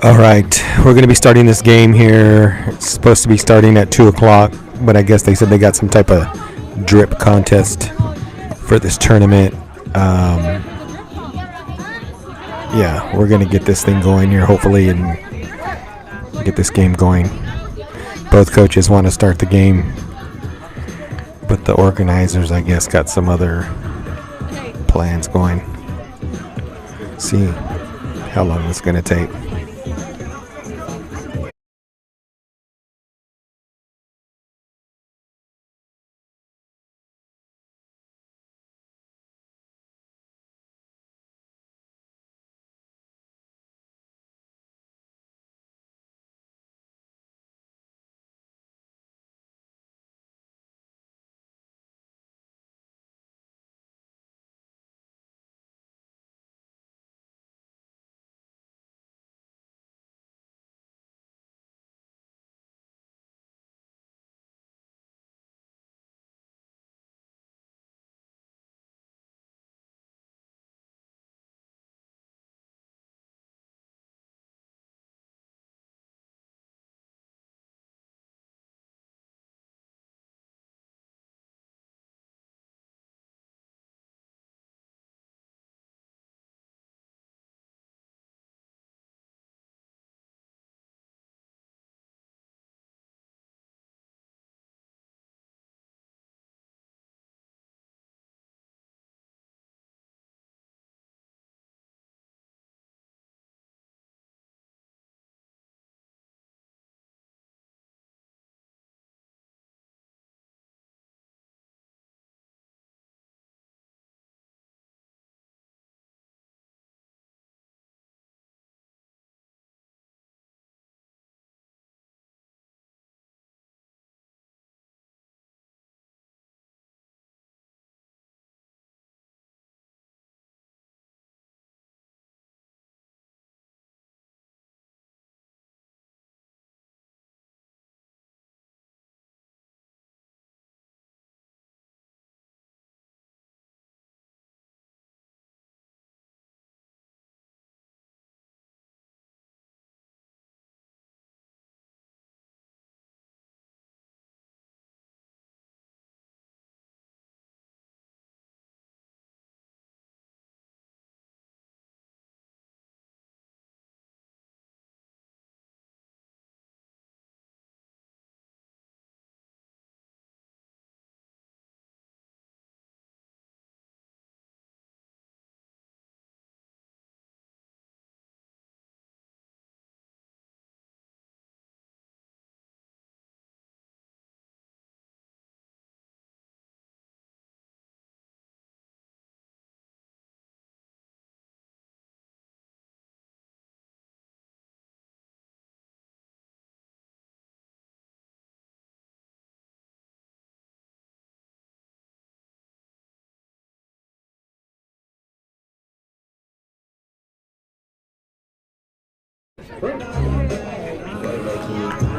All right, we're going to be starting this game here. It's supposed to be starting at 2 o'clock, but I guess they said they got some type of drip contest for this tournament. Yeah, we're going to get this thing going here, hopefully, and get this game going. Both coaches want to start the game, but the organizers, I guess, got some other plans going. See how long it's going to take.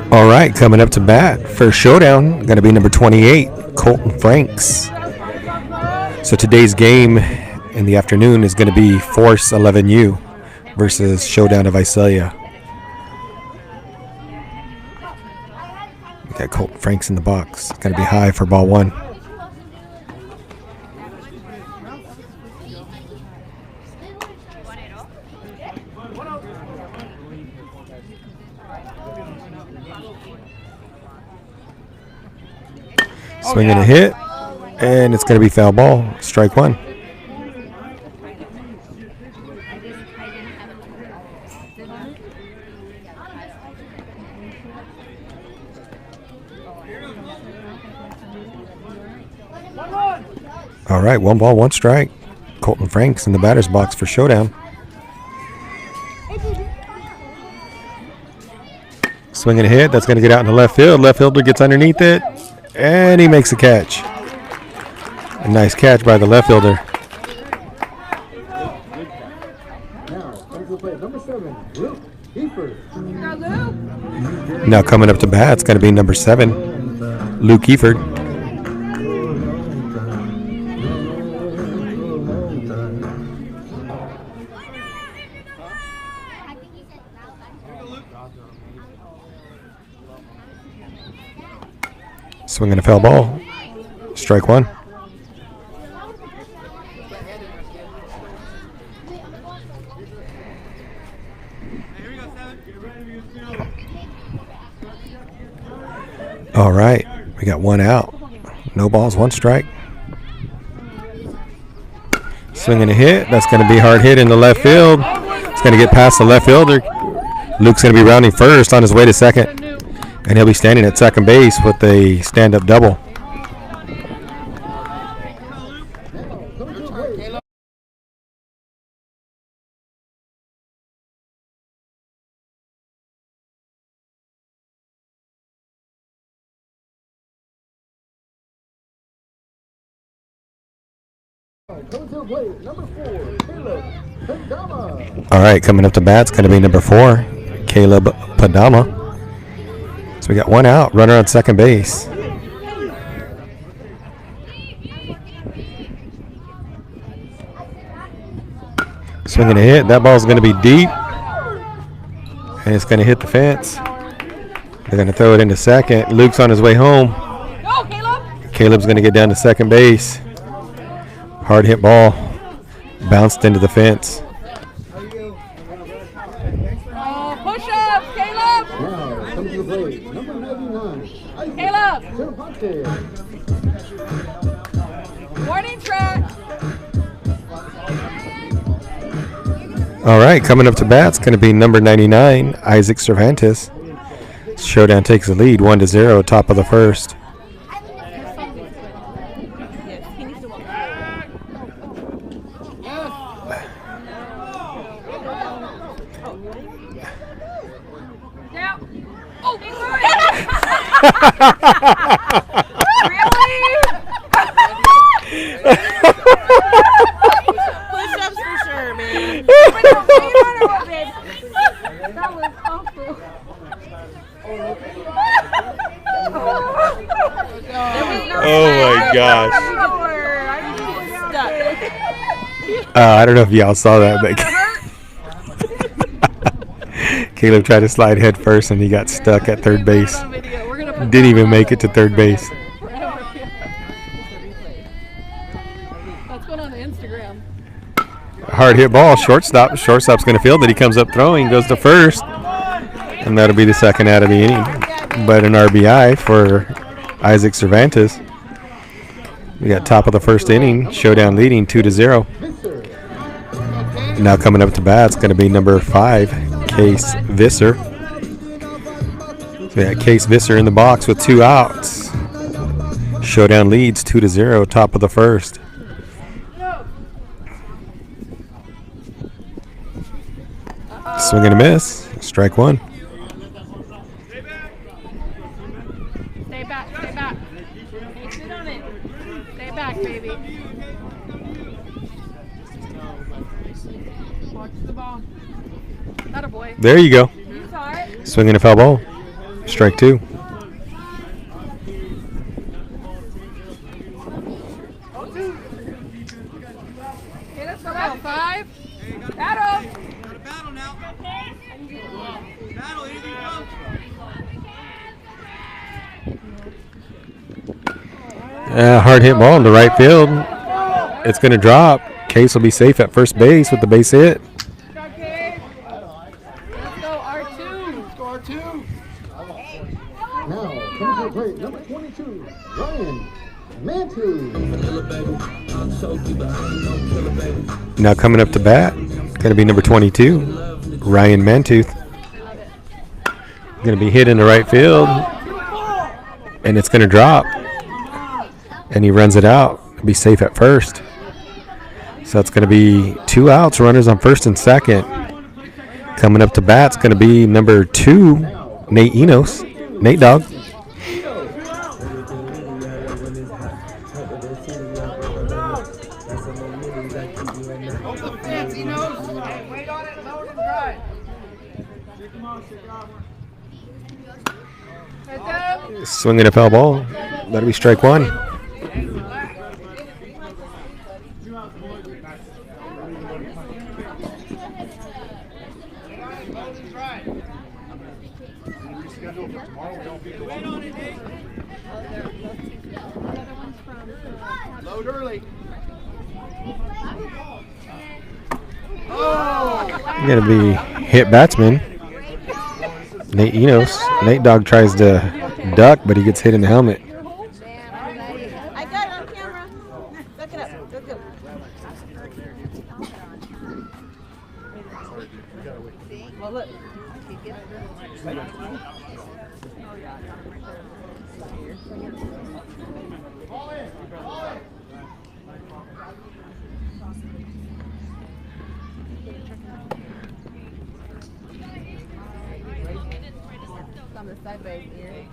All right, coming up to bat for ShowDown, going to be number 28, Colton Franks. So today's game in the afternoon is going to be Force 11U versus ShowDown of Visalia. We got Colton Franks in the box. Going to be high for ball one. Swinging a hit, and it's going to be foul ball. Strike one. All right, 1 ball, 1 strike. Colton Franks in the batter's box for ShowDown. Swinging a hit, that's going to get out into left field. Left fielder gets underneath it, and he makes a catch. A nice catch by the left fielder. Now coming up to bat, it's going to be number 7, Luke Kieford. Swinging a foul ball. Strike one. All right, we got one out. No balls, one strike. Swinging a hit. That's going to be hard hit in the left field. It's going to get past the left fielder. Luke's going to be rounding first on his way to second. And he'll be standing at second base with a stand-up double. All right, coming up to bat, it's going to be number 4, Caleb Padama. So we got one out, runner on second base. Swinging a hit. That ball's going to be deep. And it's going to hit the fence. They're going to throw it into second. Luke's on his way home. Caleb's going to get down to second base. Hard hit ball. Bounced into the fence. Push-ups, Caleb! Caleb! Warning track! All right, coming up to bat, it's going to be number 99, Isaac Cervantes. ShowDown takes the lead, 1-0, top of the first. Push-ups for sure, man. That was awful. Oh my gosh. I don't know if y'all saw that, but Caleb tried to slide head first and he got stuck at third base. Didn't even make it to third base. That's going on the Instagram. Hard hit ball, shortstop. Shortstop's going to field it. He comes up throwing, goes to first. And that'll be the second out of the inning. But an RBI for Isaac Cervantes. We got top of the first inning. ShowDown leading 2-0. Now coming up to bat, it's going to be number 5, Case Visser. So we got Case Visser in the box with 2 outs. ShowDown leads 2-0, top of the first. Swing and a miss. Strike one. Stay back, stay back. Hey, sit on it. Stay back, baby. Watch the ball. Atta boy. There you go. You saw it. Swinging a foul ball. Strike 2. Okay, let's go back. 5. Battle. Battle now. Battle, anything comes. Hard hit ball in the right field. It's going to drop. Case will be safe at first base with the base hit. Okay. Let's go R2. Score 2. Now, coming to the plate, number 22, Ryan Mantu. Now coming up to bat, going to be number 22, Ryan Mantooth. Going to be hit in the right field, and it's going to drop. And he runs it out. Be safe at first. So it's going to be 2 outs, runners on first and second. Coming up to bat, it's going to be number 2, Nate Enos. Nate Dog. Swinging a foul ball. That'll be strike 1. Load early. Gonna be hit batsman. Nate Enos. Nate Dogg tries to duck, but he gets hit in the helmet. I got it on camera. Look it up. Look it up. Well, look. On the sideways here.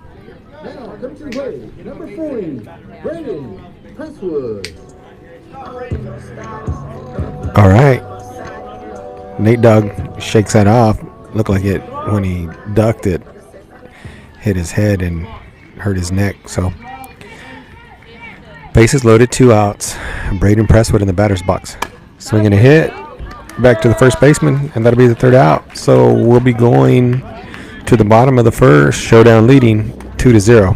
Now, come to play. Number 40, Brandon Presswood. All right. Nate Dogg shakes that off. Looked like it when he ducked it, hit his head and hurt his neck. So, bases loaded, 2 outs. Braden Presswood in the batter's box. Swinging a hit back to the first baseman, and that'll be the 3rd out. So, we'll be going to the bottom of the first. ShowDown leading 2-0.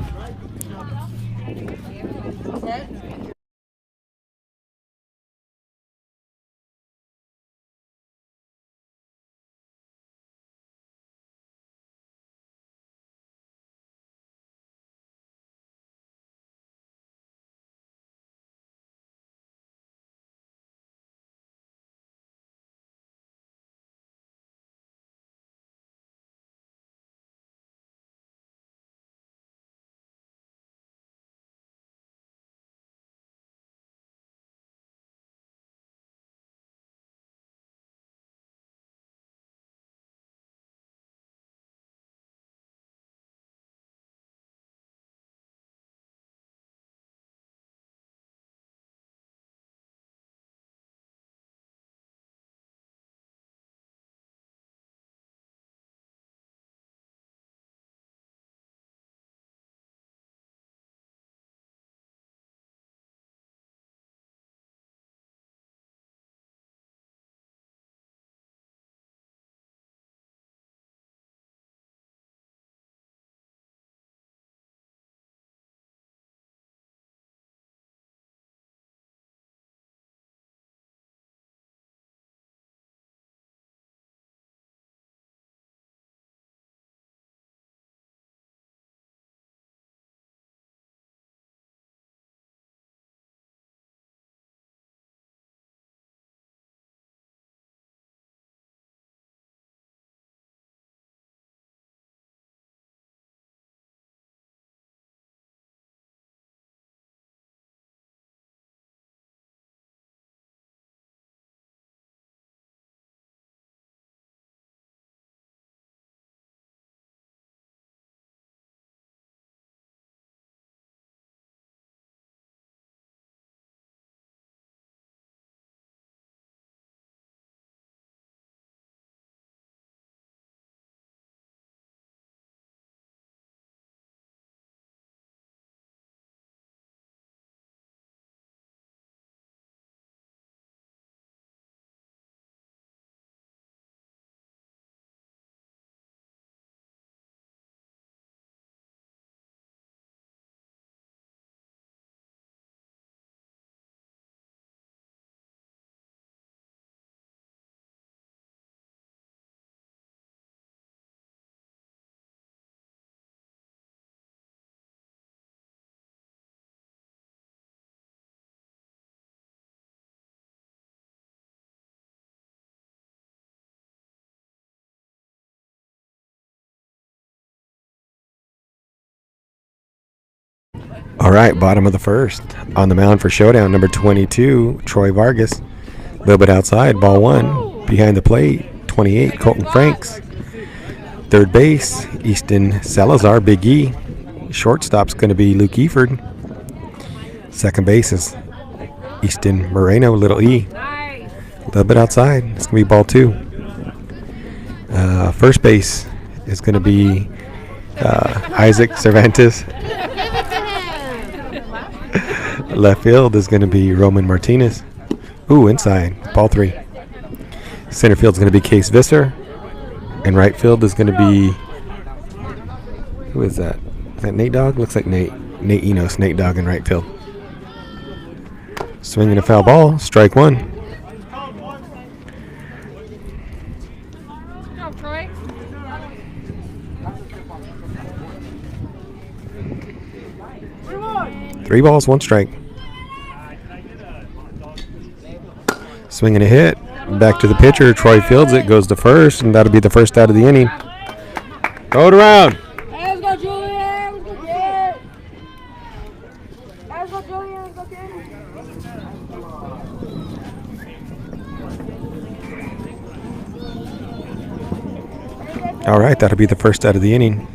All right, bottom of the first. On the mound for ShowDown, number 22, Troy Vargas. A little bit outside, ball 1. Behind the plate, 28, Colton Franks. Third base, Easton Salazar, Big E. Shortstop's going to be Luke Eford. Second base is Easton Moreno, Little E. A little bit outside, it's going to be ball 2. First base is going to be Isaac Cervantes. Left field is going to be Roman Martinez. Ooh, inside, ball 3. Center field is going to be Case Visser. And right field is going to be, who is that? Is that Nate Dogg? Looks like Nate. Nate Enos, Nate Dogg in right field. Swinging a foul ball, strike one. Go, Troy. 3 balls, 1 strike. Swinging a hit. Back to the pitcher. Troy fields it, goes to first, and that'll be the first out of the inning. Throw it around. Hey, let's go, Julian. Let's go, kid. Let's go, Julian. Let's go, kid. All right, that'll be the first out of the inning.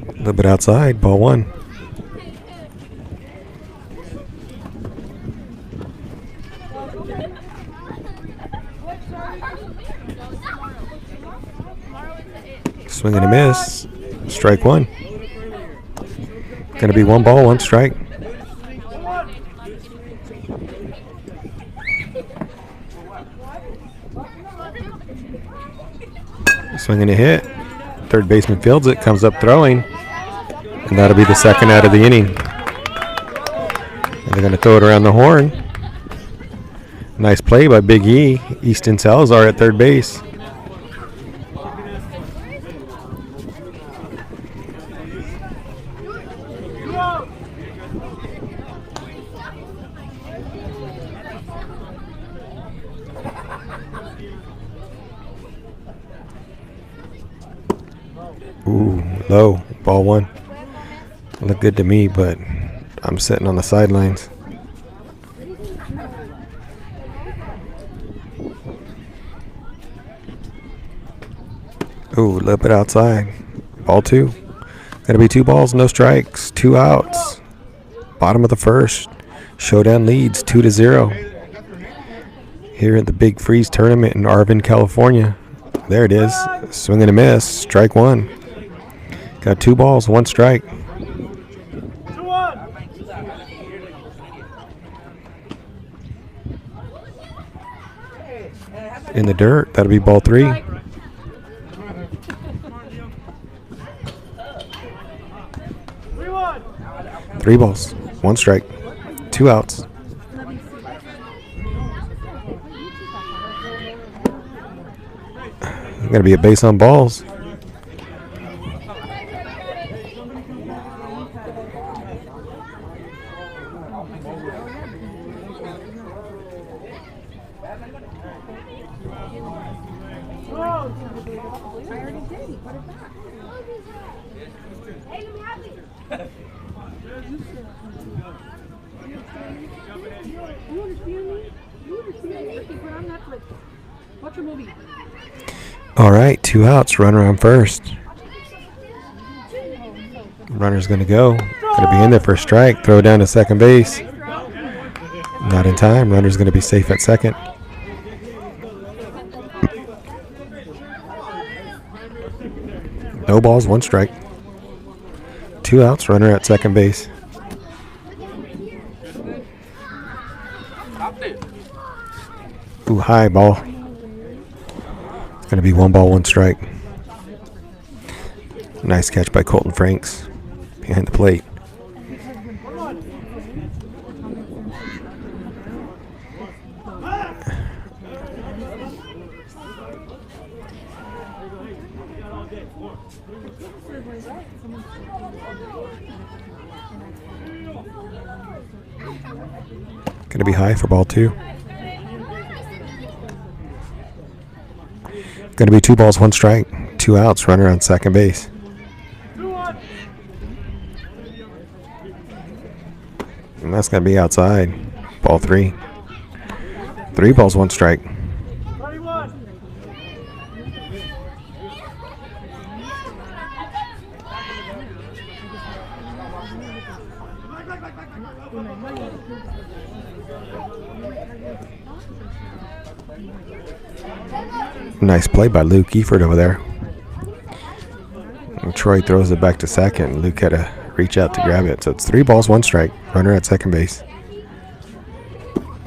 A little bit outside, ball 1. Swing and a miss. Strike 1. Gonna be 1 ball, 1 strike. Swinging a hit. Third baseman fields it, comes up throwing. And that'll be the second out of the inning. And they're gonna throw it around the horn. Nice play by Big E. Easton Salazar at third base. Ooh, low, ball 1. Looked good to me, but I'm sitting on the sidelines. Ooh, a little bit outside. Ball 2. Gonna be 2 balls, no strikes, 2 outs. Bottom of the first. ShowDown leads 2-0. Here at the Big Freeze tournament in Arvin, California. There it is. Swing and a miss. Strike 1. Got 2 balls, 1 strike. In the dirt, that'll be ball 3. Three balls, 1 strike, 2 outs. Gonna be a base on balls. All right, 2 outs, runner on first. Runner's gonna go. Gonna be in there for a strike. Throw down to second base. Not in time. Runner's gonna be safe at second. No balls, 1 strike. 2 outs, runner at second base. Ooh, high ball. It's going to be 1 ball, 1 strike. Nice catch by Colton Franks behind the plate. Going to be high for ball 2. Going to be 2 balls, 1 strike. 2 outs, runner on second base. And that's going to be outside. Ball 3. 3 balls, 1 strike. Nice play by Luke Eford over there. And Troy throws it back to second. Luke had to reach out to grab it. So it's 3 balls, 1 strike. Runner at second base.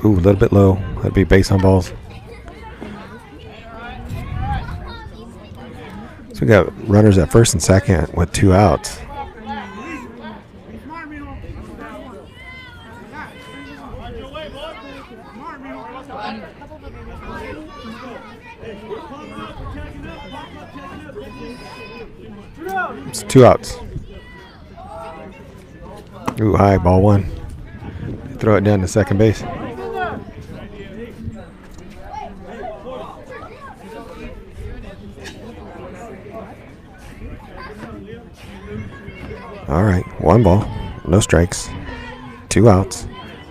Ooh, a little bit low. That'd be base on balls. So we got runners at first and second with 2 outs. It's 2 outs. Ooh, high, ball 1. Throw it down to second base. All right, 1 ball, no strikes, 2 outs.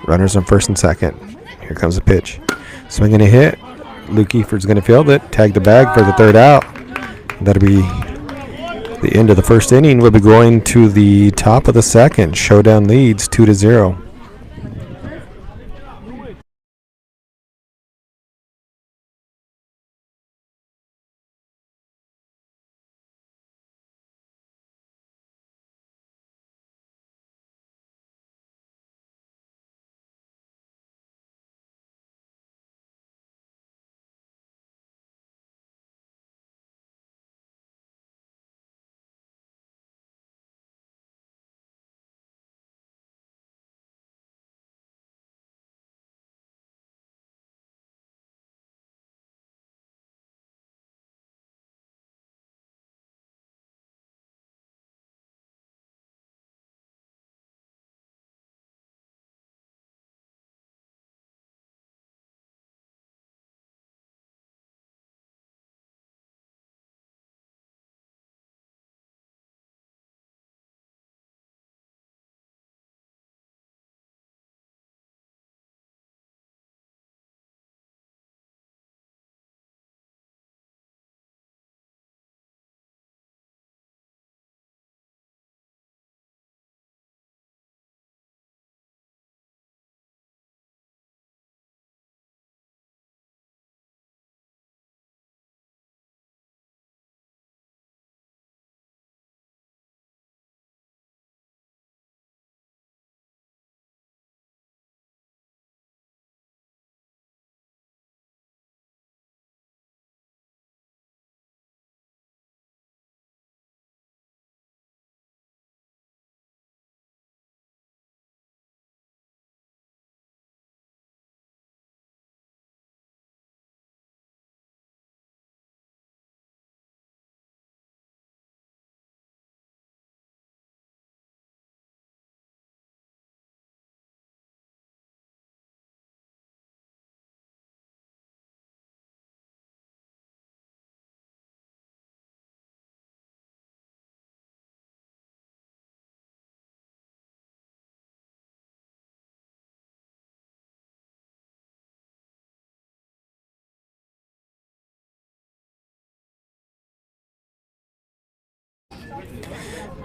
Runners on first and second. Here comes the pitch. Swinging a hit. Luke Eford's going to field it. Tag the bag for the 3rd out. That'll be the end of the 1st inning. We'll be going to the top of the 2nd. ShowDown leads 2-0.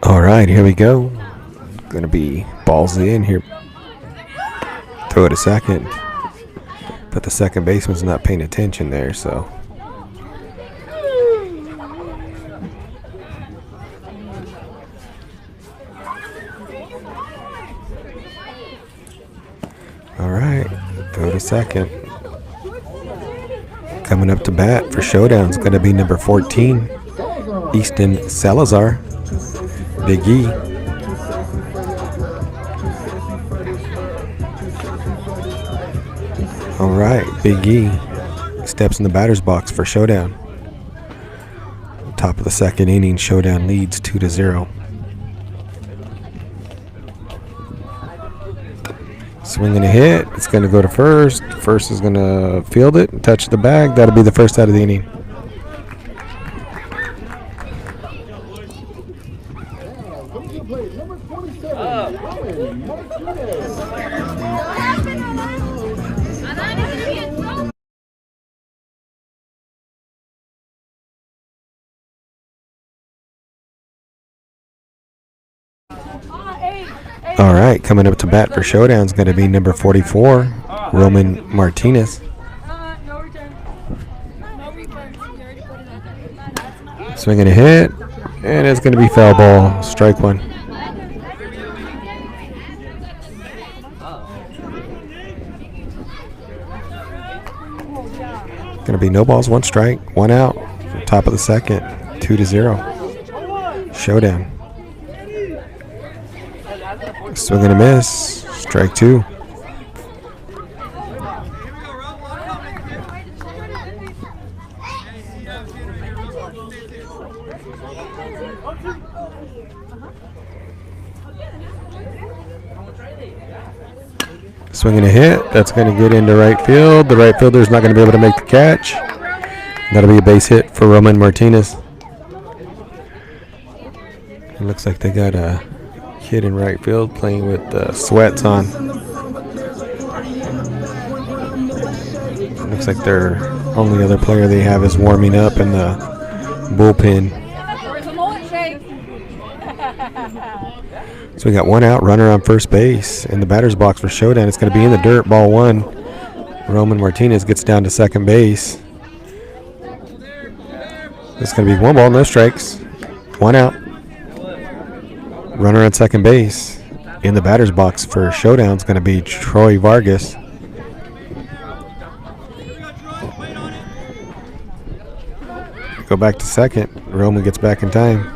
All right, here we go. Gonna be balls in here. Throw it to second. But the second baseman's not paying attention there, so. All right, throw to second. Coming up to bat for ShowDown is gonna be number 14, Easton Salazar. Big E. All right, Big E steps in the batter's box for ShowDown. Top of the 2nd inning, ShowDown leads 2-0. Swinging a hit. It's going to go to first. First is going to field it and touch the bag. That'll be the 1st out of the inning. All right, coming up to bat for ShowDown is going to be number 44, Roman Martinez. Swinging a hit, and it's going to be foul ball, strike 1. Going to be no balls, 1 strike, 1 out, top of the 2nd. 2-0. Showdown. Swing and a miss. Strike 2. Swinging a hit. That's going to get into right field. The right fielder's not going to be able to make the catch. That'll be a base hit for Roman Martinez. It looks like they got a kid in right field playing with sweats on. It looks like their only other player they have is warming up in the bullpen. So we got 1 out, runner on first base in the batter's box for Showdown. It's going to be in the dirt, ball 1. Roman Martinez gets down to second base. It's going to be 1 ball, no strikes. 1 out. Runner on second base in the batter's box for Showdown is going to be Troy Vargas. Go back to second. Roman gets back in time.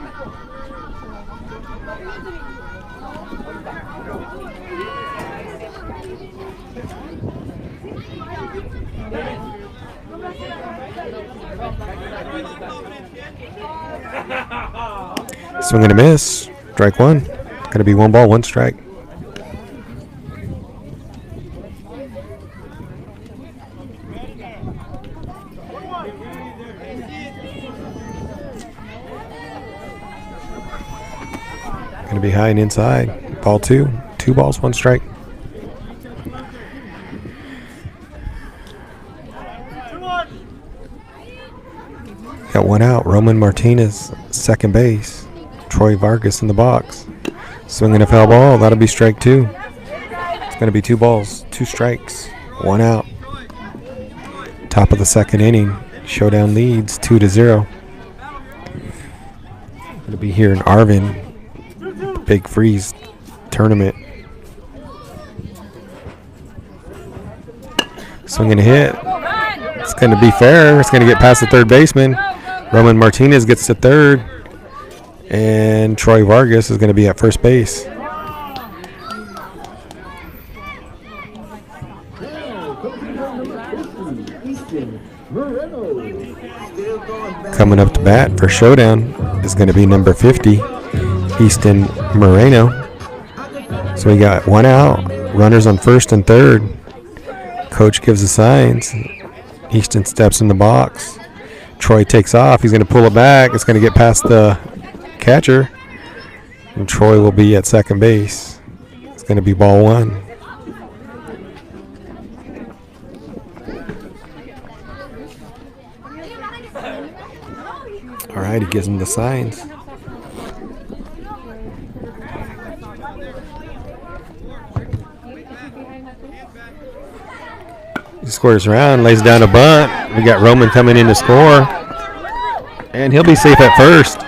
Swing and a miss. Strike 1. Going to be 1 ball, 1 strike. Going to be high and inside. Ball 2. 2 balls, 1 strike. Got 1 out. Roman Martinez, second base. Troy Vargas in the box. Swinging a foul ball. That'll be strike 2. It's going to be 2 balls, 2 strikes, 1 out. Top of the second inning. Showdown leads 2-0. Going to be here in Arvin. Big Freeze tournament. Swinging a hit. It's going to be fair. It's going to get past the third baseman. Roman Martinez gets to third. And Troy Vargas is going to be at first base. Coming up to bat for Showdown is going to be number 50, Easton Moreno. So we got 1 out, runners on first and third. Coach gives the signs. Easton steps in the box. Troy takes off. He's going to pull it back. It's going to get past the catcher, and Troy will be at second base. It's going to be ball 1. All right, he gives him the signs. He squares around, lays down a bunt. We got Roman coming in to score, and he'll be safe at first.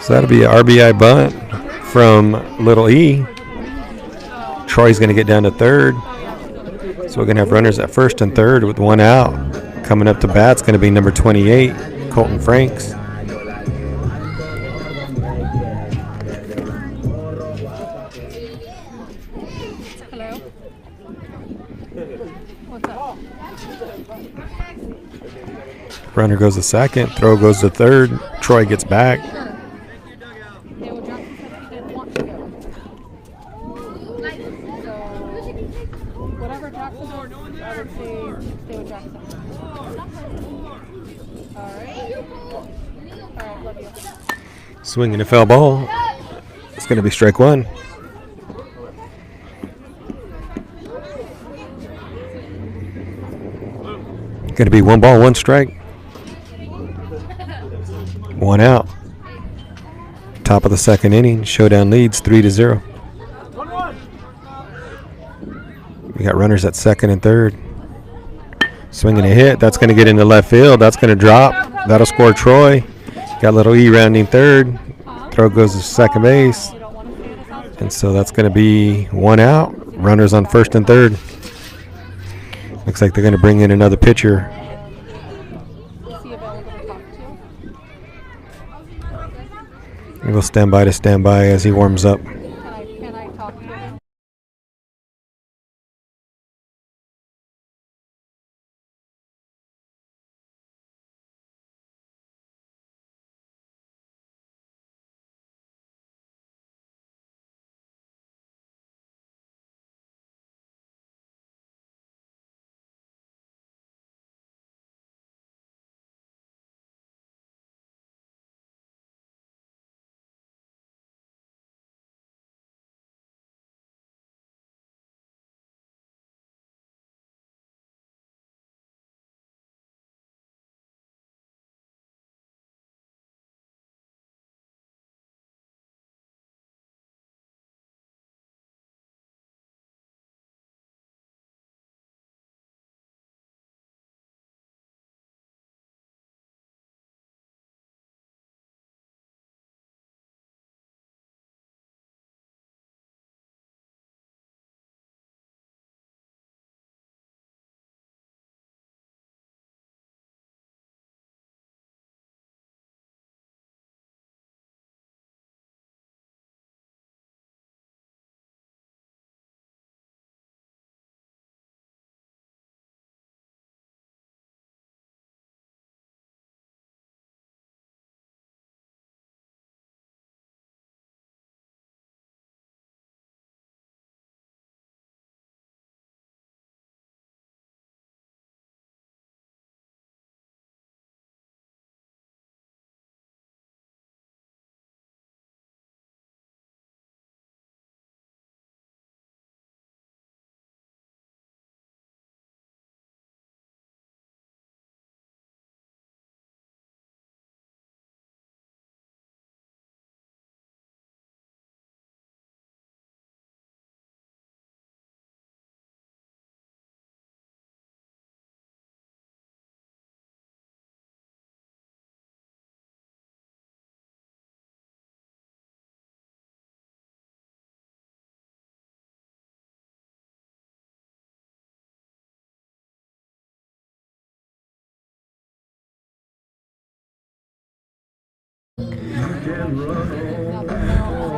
So that'll be an RBI bunt from Little E. Troy's going to get down to third. So we're going to have runners at first and third with 1 out. Coming up to bat's going to be number 28, Colton Franks. Hello. What's up? Runner goes to second. Throw goes to third. Troy gets back. Swinging a foul ball. It's going to be strike 1. Going to be 1 ball, 1 strike. 1 out. Top of the second inning. Showdown leads 3-0. We got runners at second and third. Swinging a hit. That's going to get into left field. That's going to drop. That'll score Troy. Got Little E rounding third. Throw goes to second base. And so that's going to be 1 out. Runners on first and third. Looks like they're going to bring in another pitcher We'll stand by as he warms up. Can I talk to him?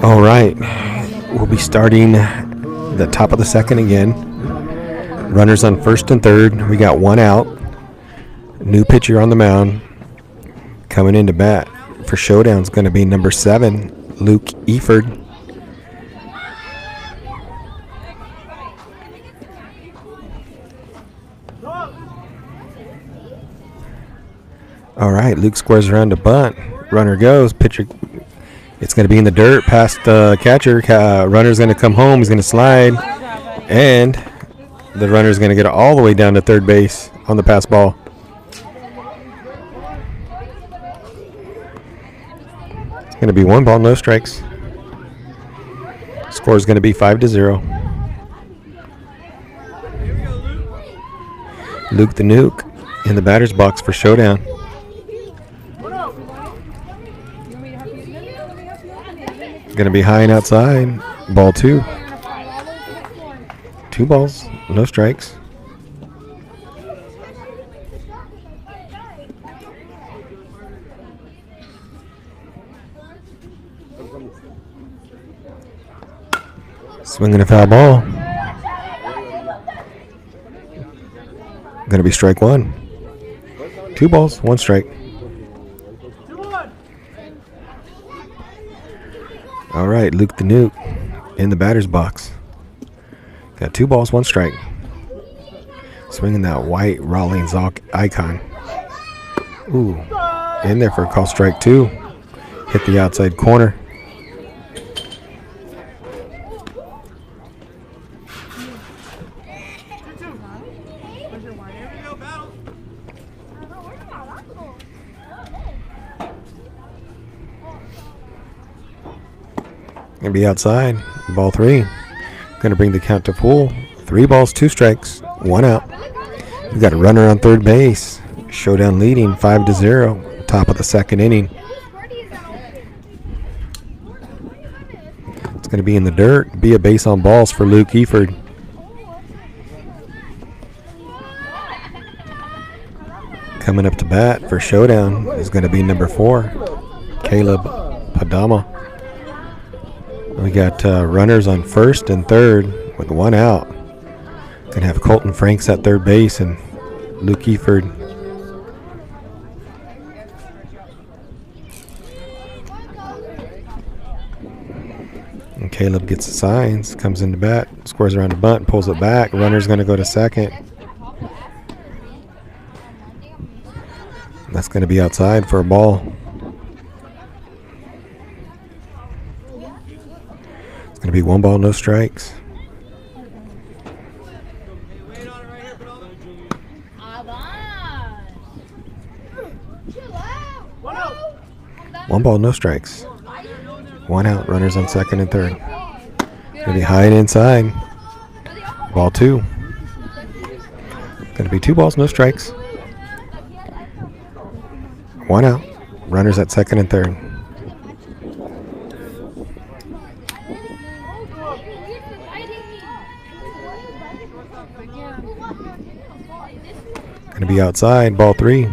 All right, we'll be starting the top of the second again. Runners on first and third. We got one out. New pitcher on the mound. Coming in to bat for ShowDown is going to be number 7, Luke Eford. All right, Luke squares around to bunt. Runner goes. Pitcher, it's going to be in the dirt past the catcher. Runner's going to come home. He's going to slide. And the runner's going to get all the way down to third base on the pass ball. It's going to be 1 ball, no strikes. Score is going to be 5-0. Luke the Nuke in the batter's box for ShowDown. Going to be high and outside. Ball 2. 2 balls, no strikes. Swinging a foul ball. Going to be strike 1. 2 balls, 1 strike. All right, Luke the Nuke in the batter's box. Got 2 balls, 1 strike. Swinging that white Rawlings icon. Ooh, in there for a call strike 2. Hit the outside corner. Gonna be outside. Ball 3. Gonna bring the count to full. 3 balls, 2 strikes, 1 out. We got a runner on third base. ShowDown leading 5-0. Top of the second inning. It's gonna be in the dirt. Be a base on balls for Luke Eford. Coming up to bat for ShowDown is gonna be number 4, Caleb Padama. We got runners on first and third with one out. Gonna have Colton Franks at third base and Luke Eford. And Caleb gets the signs, comes into bat, squares around the bunt, pulls it back. Runner's gonna go to second. That's gonna be outside for a ball. It's gonna be 1 ball, no strikes. One ball, no strikes. 1 out. Runners on second and third. Gonna be high and inside. Ball 2. Gonna be 2 balls, no strikes. 1 out. Runners at second and third. Gonna be outside. Ball 3.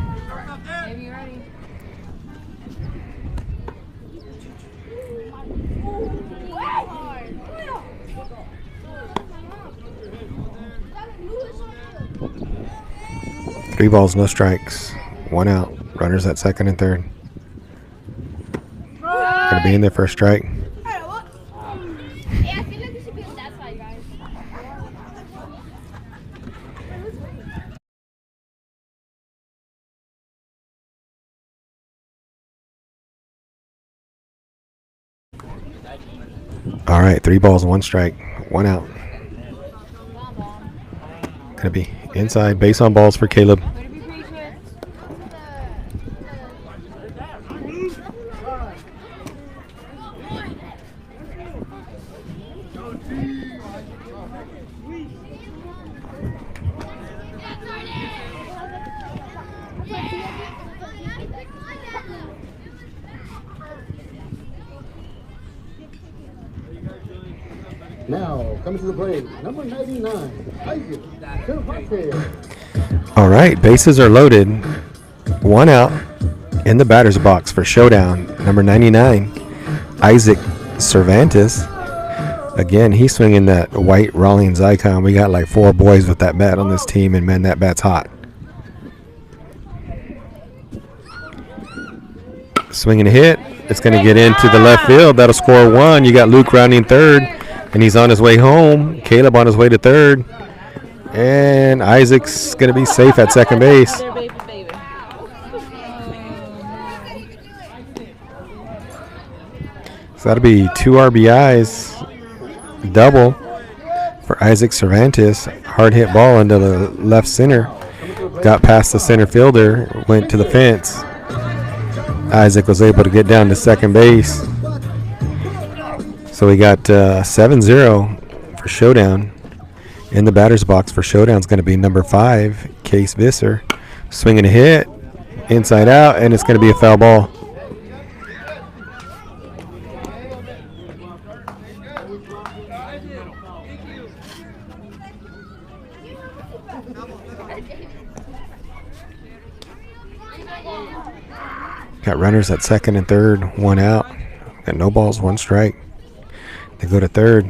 Three balls, no strikes. 1 out. Runners at second and third. Gonna be in there for a strike. All right, 3 balls, 1 strike, 1 out. Gonna be inside, base on balls for Caleb. Now, coming to the plate, number 99, Isaac Cervantes. All right, bases are loaded. 1 out in the batter's box for ShowDown. Number 99, Isaac Cervantes. Again, he's swinging that white Rawlings icon. We got like 4 boys with that bat on this team, and man, that bat's hot. Swinging a hit. It's going to get into the left field. That'll score 1. You got Luke rounding third, and he's on his way home. Caleb on his way to third. And Isaac's going to be safe at second base. So that'll be 2 RBIs, double for Isaac Cervantes. Hard hit ball into the left center. Got past the center fielder, went to the fence. Isaac was able to get down to second base. So we got 7-0 for ShowDown. In the batter's box for ShowDown is going to be number 5, Case Visser. Swinging a hit, inside out, and it's going to be a foul ball. Got runners at second and third, 1 out. Got no balls, 1 strike. They go to third.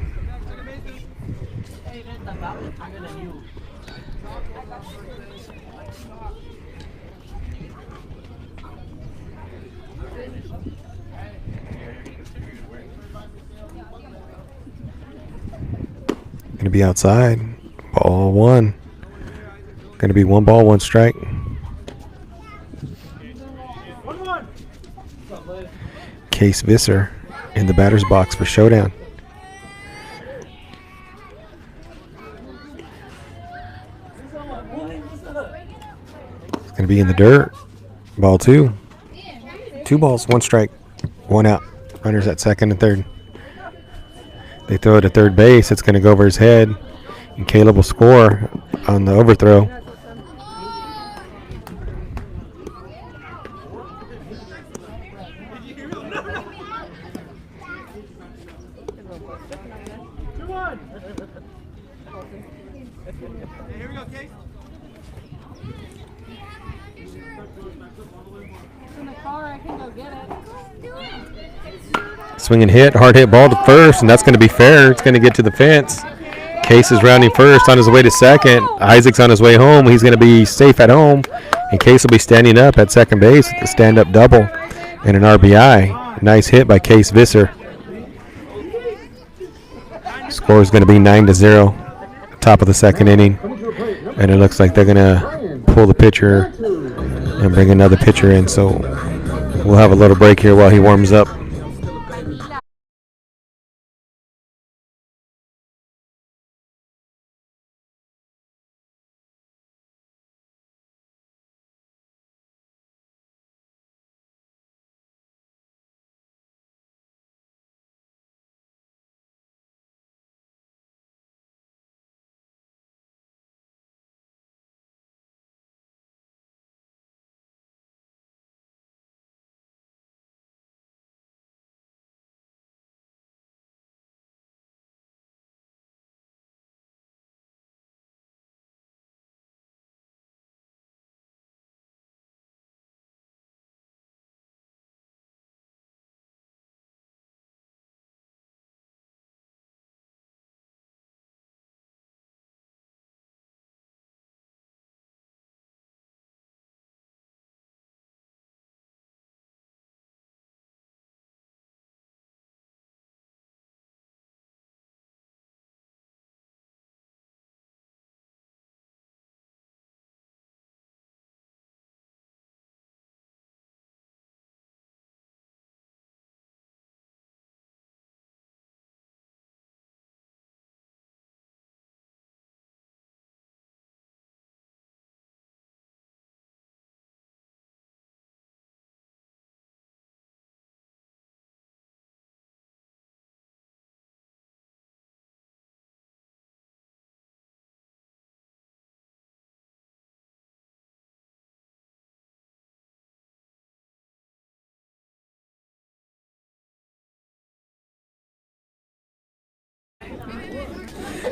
Going to be outside. Ball 1. Going to be 1 ball, 1 strike. Case Visser in the batter's box for ShowDown. It's going to be in the dirt. Ball 2. 2 balls, 1 strike, 1 out. Runners at second and third. They throw it to third base. It's going to go over his head, and Caleb will score on the overthrow. It's in the car. I can go get it. Swing and hit, hard hit ball to first, and that's going to be fair. It's going to get to the fence. Case is rounding first on his way to second. Isaac's on his way home. He's going to be safe at home. And Case will be standing up at second base with a stand-up double and an RBI. Nice hit by Case Visser. Score is going to be 9-0. Top of the second inning. And it looks like they're going to pull the pitcher and bring another pitcher in. So we'll have a little break here while he warms up.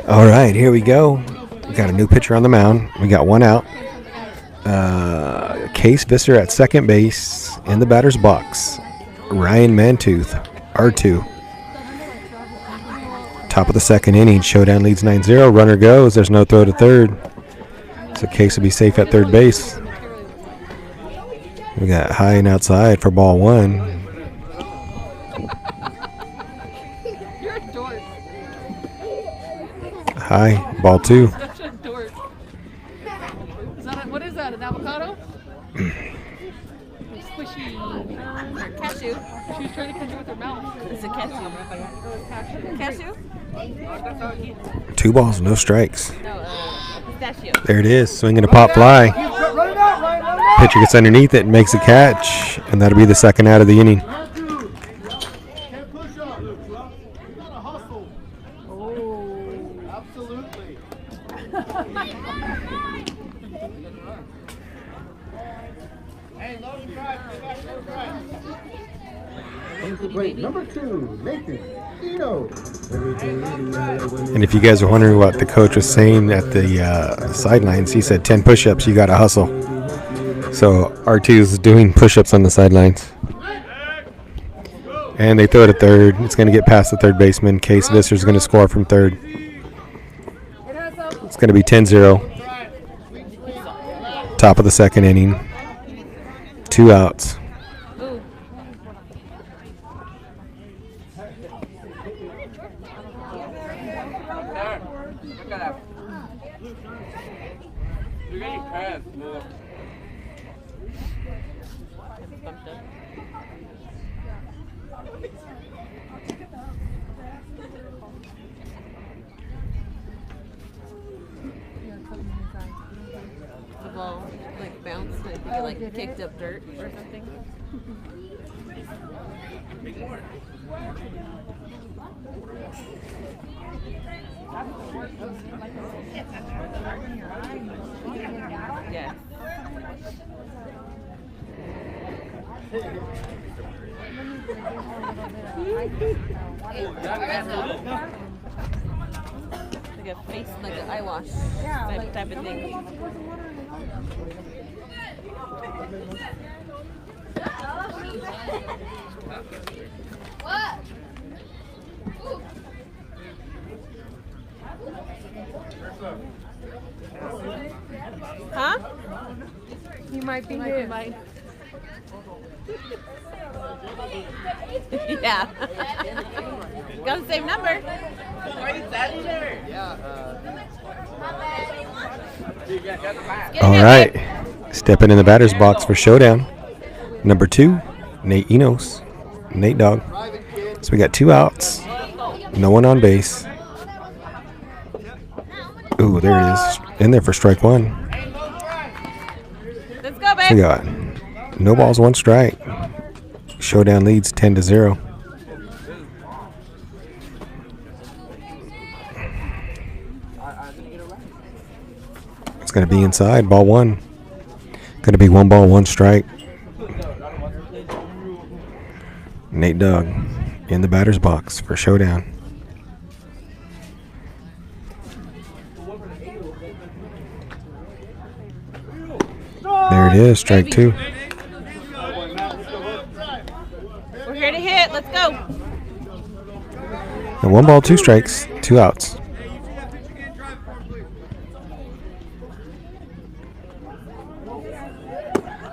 All right, here we go. We got a new pitcher on the mound. We got one out. Case Visser at second base in the batter's box. Ryan Mantooth, R2. Top of the second inning. ShowDown leads 9-0. Runner goes. There's no throw to third. So Case will be safe at third base. We got high and outside for ball one. High, ball two. Such a dork. What is that, an avocado? Squishy. Or cashew. She was trying to catch it with her mouth. It's a cashew. Cashew? 2 balls, no strikes. No, pistachio. There it is, swinging a pop fly. Pitcher gets underneath it and makes a catch, and that'll be the second out of the inning. Number 2, Nathan Eno. And if you guys are wondering what the coach was saying at the sidelines, he said 10 push-ups, you got to hustle. So R2 is doing push-ups on the sidelines. And they throw it at third. It's going to get past the third baseman. Case Visser is going to score from third. It's going to be 10-0. Top of the second inning. 2 outs. The ball like bounced. I think it like kicked up dirt or something. Yeah. Like a face, like an eye wash type of thing. Huh? You might be his. Yeah. Got the same number. All right. Stepping in the batter's box for showdown. Number 2, Nate Enos. Nate Dogg. So we got 2 outs. No one on base. Ooh, there it is. In there for strike 1. Let's go, So we babe. got no balls, 1 strike. Showdown leads 10-0. It's going to be inside. Ball 1. Going to be 1 ball, 1 strike. Nate Dogg in the batter's box for showdown. There it is, strike 2. We're here to hit. Let's go. And 1 ball, 2 strikes, 2 outs.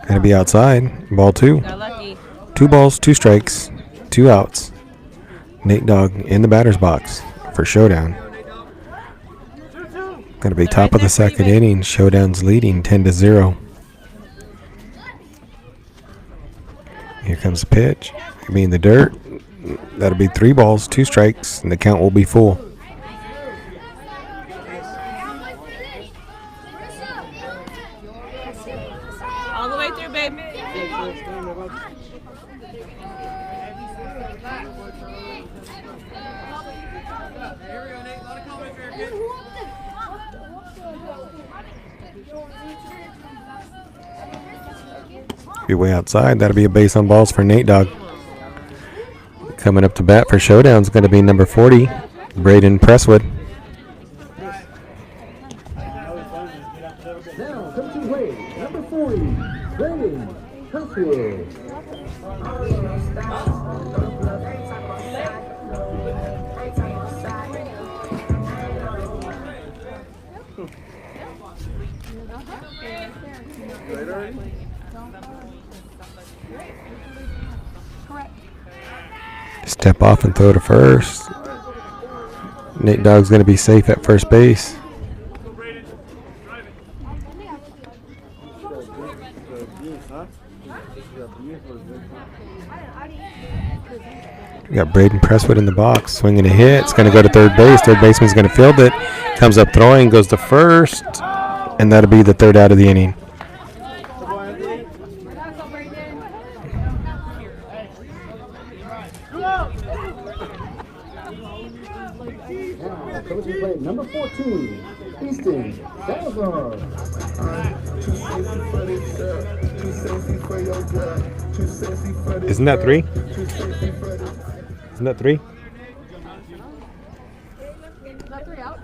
Gonna be outside. Ball 2. Got lucky. 2 balls, 2 strikes, 2 outs. Nate Dogg in the batter's box for showdown. Gonna be top of the second inning. Showdown's leading 10-0. Here comes the pitch. It'll be in the dirt. That'll be 3 balls, 2 strikes, and the count will be full. All the way through, babe. Be way outside. That'll be a base on balls for Nate Dogg. Coming up to bat for showdown is going to be number 40, Braden Presswood. Now come to play, number 40, Brandon Presswood. Step off and throw to first. Nate Dogg's going to be safe at first base. We got Braden Presswood in the box, swinging a hit. It's going to go to third base. Third baseman's going to field it. Comes up throwing, goes to first, and that'll be the 3rd out of the inning. Now comes to play, number 14, Easton Salazar. Isn't that 3? Isn't that 3? Is that 3 out?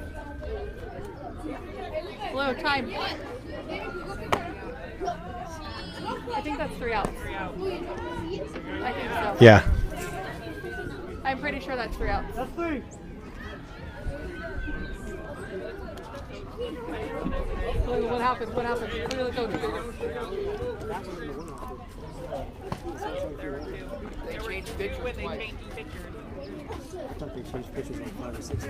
Hello, time. I think that's 3 outs. I think so. Yeah. I'm pretty sure that's 3 outs. That's 3. What happened? What happened? Let's go. They changed pitchers. When they changed pitchers. I thought they changed pitches like 5 or 6.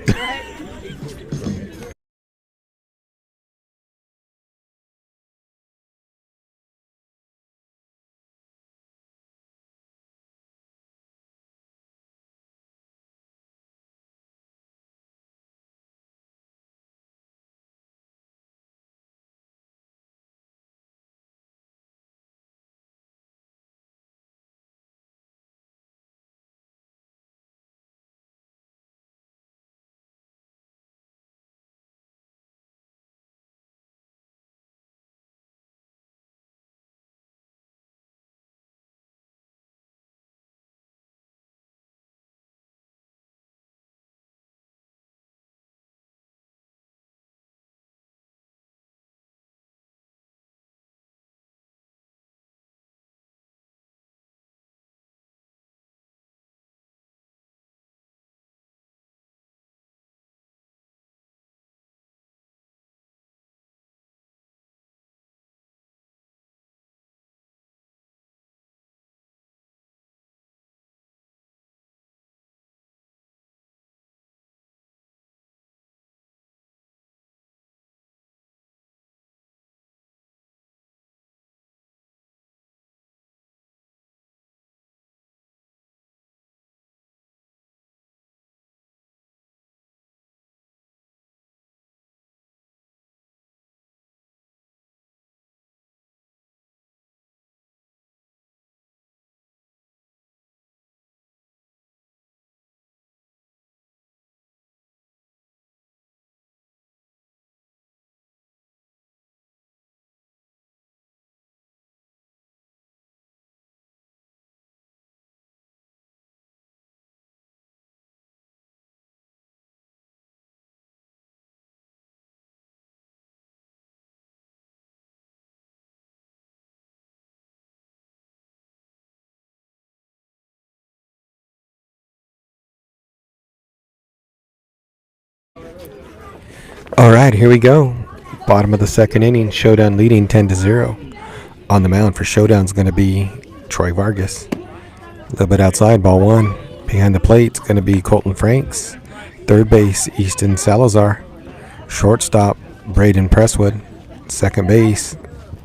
All right, here we go. Bottom of the second inning. ShowDown leading 10-0. On the mound for ShowDown is going to be Troy Vargas. A little bit outside, ball one. Behind the plate is going to be Colton Franks. Third base, Easton Salazar. Shortstop, Braden Presswood. Second base,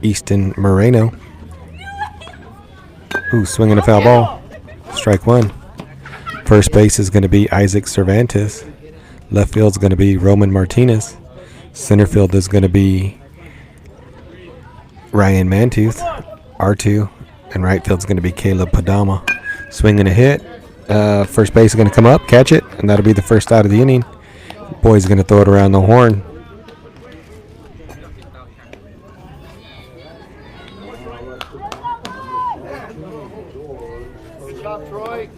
Easton Moreno. Ooh, swinging a foul ball. Strike one. First base is going to be Isaac Cervantes. Left field is going to be Roman Martinez. Center field is going to be Ryan Mantooth, R2. And right field is going to be Caleb Padama. Swinging a hit. First base is going to come up, catch it, and that'll be the first out of the inning. Boy's going to throw it around the horn. Good job, Troy.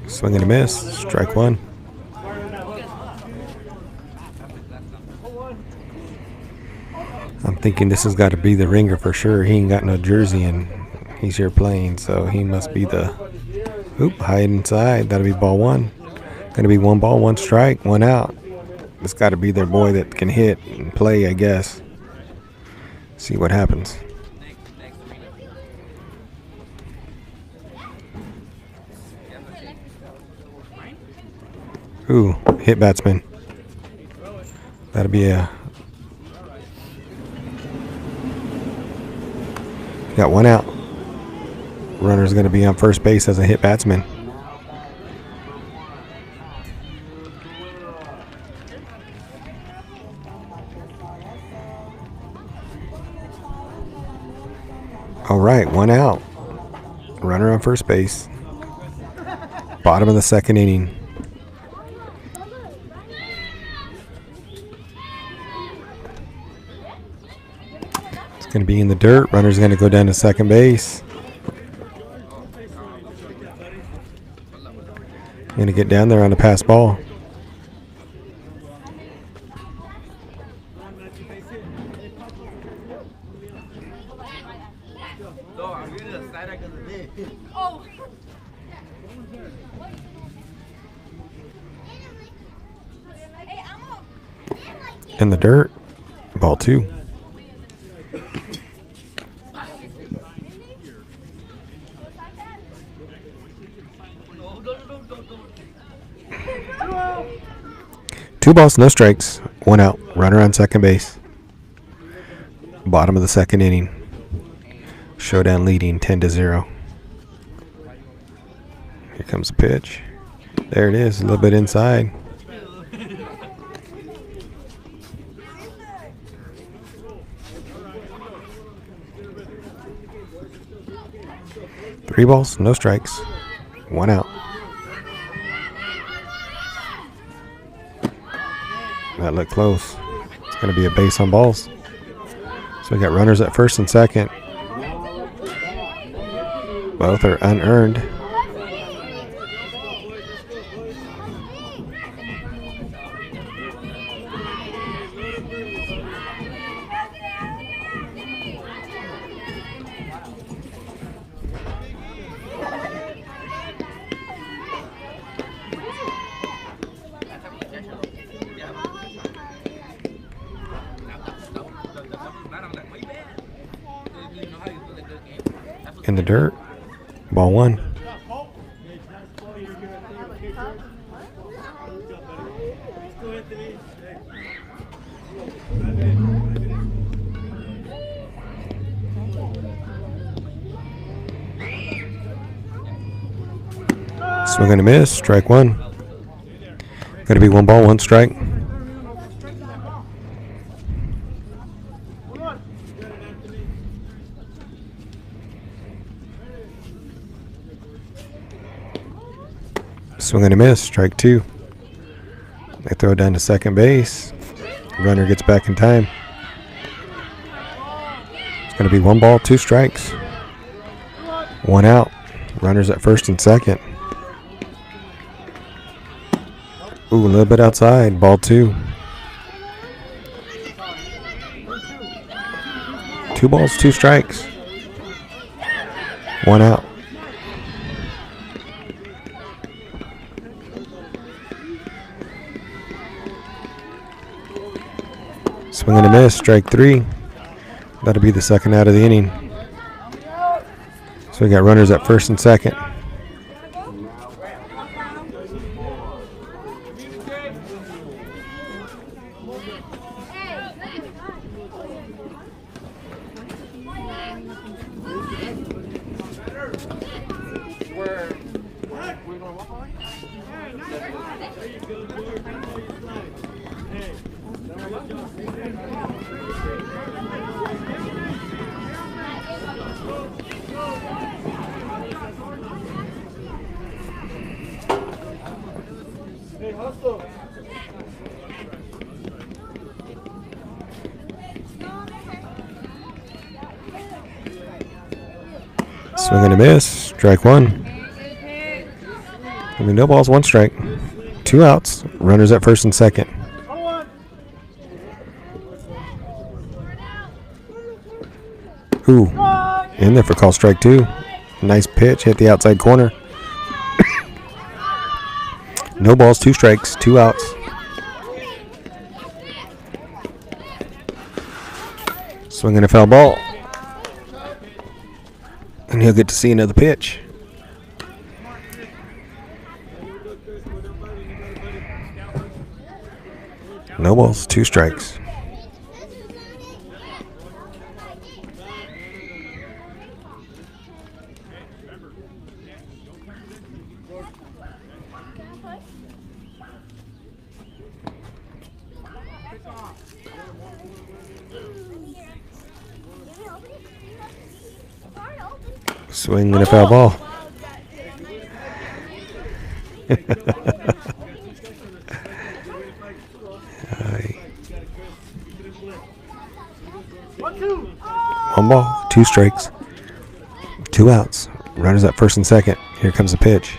Swing and a miss. Strike one. I'm thinking this has got to be the ringer for sure. He ain't got no jersey and he's here playing, so he must be the... Oop, high inside. That'll be ball one. Going to be 1 ball, 1 strike, 1 out. It's got to be their boy that can hit and play, I guess. See what happens. Ooh, hit batsman. That'll be a... Got 1 out. Runner's going to be on first base as a hit batsman. All right, 1 out. Runner on first base. Bottom of the second inning. Going to be in the dirt. Runner's going to go down to second base. Going to get down there on the pass ball. In the dirt. Ball 2. Two balls, no strikes, 1 out. Runner on second base. Bottom of the second inning. ShowDown leading 10-0. Here comes the pitch. There it is, a little bit inside. Three balls, no strikes, 1 out. That looked close. It's going to be a base on balls. So we got runners at first and second. Both are unearned. In the dirt. Ball 1. Swing and a miss. Strike 1. Going to be 1 ball, 1 strike. Swing and a miss, strike 2. They throw it down to second base. Runner gets back in time. It's going to be 1 ball, 2 strikes. 1 out. Runners at first and second. Ooh, a little bit outside. Ball 2. 2 balls, 2 strikes. 1 out. Swing and a miss. Strike 3. That'll be the second out of the inning. So we got runners at first and second. Swing and a miss. Strike 1. I mean, no balls, 1 strike. 2 outs. Runners at first and second. Ooh. In there for call strike 2. Nice pitch. Hit the outside corner. No balls, 2 strikes. 2 outs. Swinging a foul ball. And he'll get to see another pitch. No balls, 2 strikes. Swing and a foul ball. One ball, 2 strikes, 2 outs. Runners at first and second. Here comes the pitch.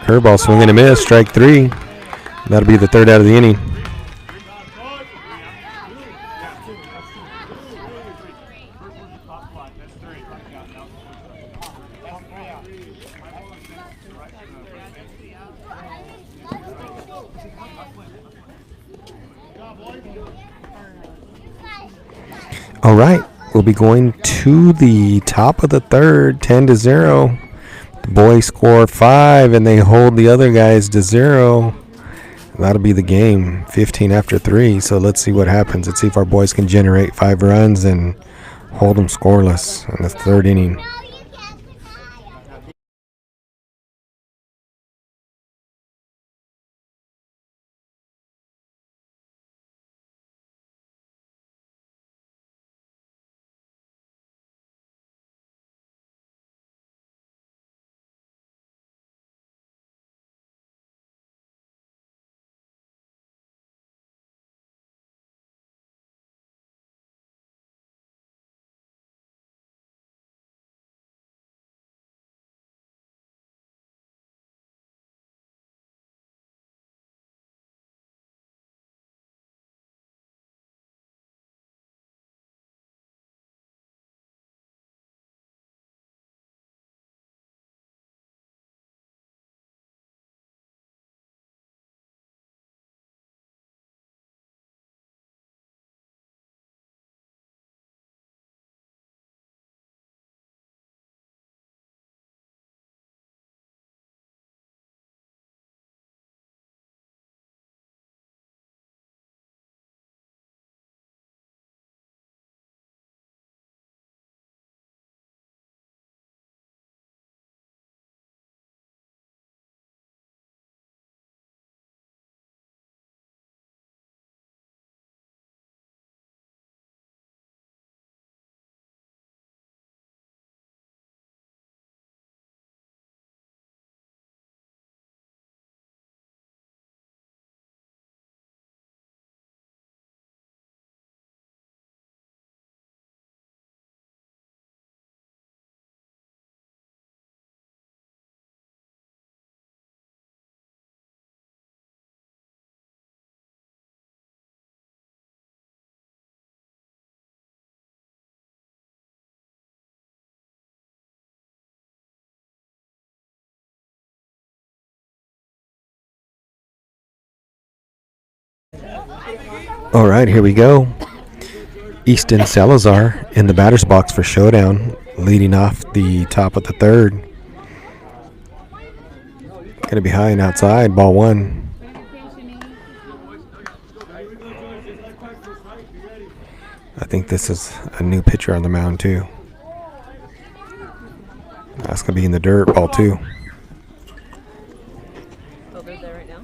Curveball, swing and a miss. Strike 3. That'll be the third out of the inning. All right, we'll be going to the top of the third, 10-0. The boys score 5, and they hold the other guys to 0. That'll be the game, 15 after 3. So let's see what happens. Let's see if our boys can generate 5 runs and hold them scoreless in the third inning. All right, here we go. Easton Salazar in the batter's box for ShowDown, leading off the top of the third. Going to be high and outside, ball one. I think this is a new pitcher on the mound too. That's going to be in the dirt, ball two. Oh, they're there right now.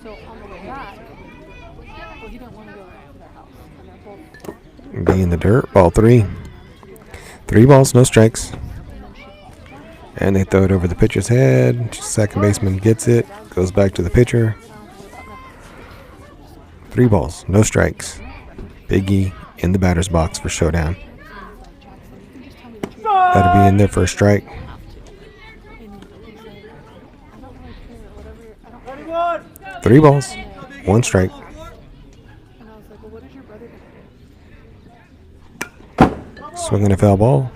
So on the way back, well, he didn't want to go to their house. And they're both Be in the dirt, ball three. 3 balls, no strikes. And they throw it over the pitcher's head. Second baseman gets it, goes back to the pitcher. 3 balls, no strikes. Big E in the batter's box for ShowDown. That'll be in there for a strike. 3 balls, 1 strike. And I was like, well, what is your brother going to do? Swinging a foul ball.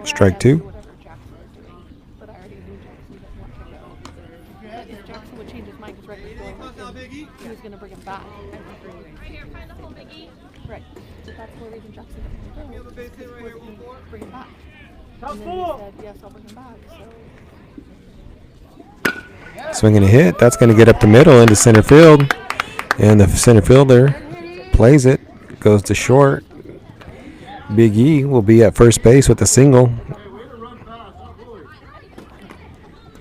Strike 2. But I already knew Jackson didn't want to go. If Jackson would change his mind, because Red was going with him, he was going to bring him back. Right. So that's the reason Jackson didn't want to go. Was bring him back. And then he said, yes, I'll bring him back. So Swinging a hit. That's going to get up the middle into center field. And the center fielder plays it. Goes to short. Big E will be at first base with a single.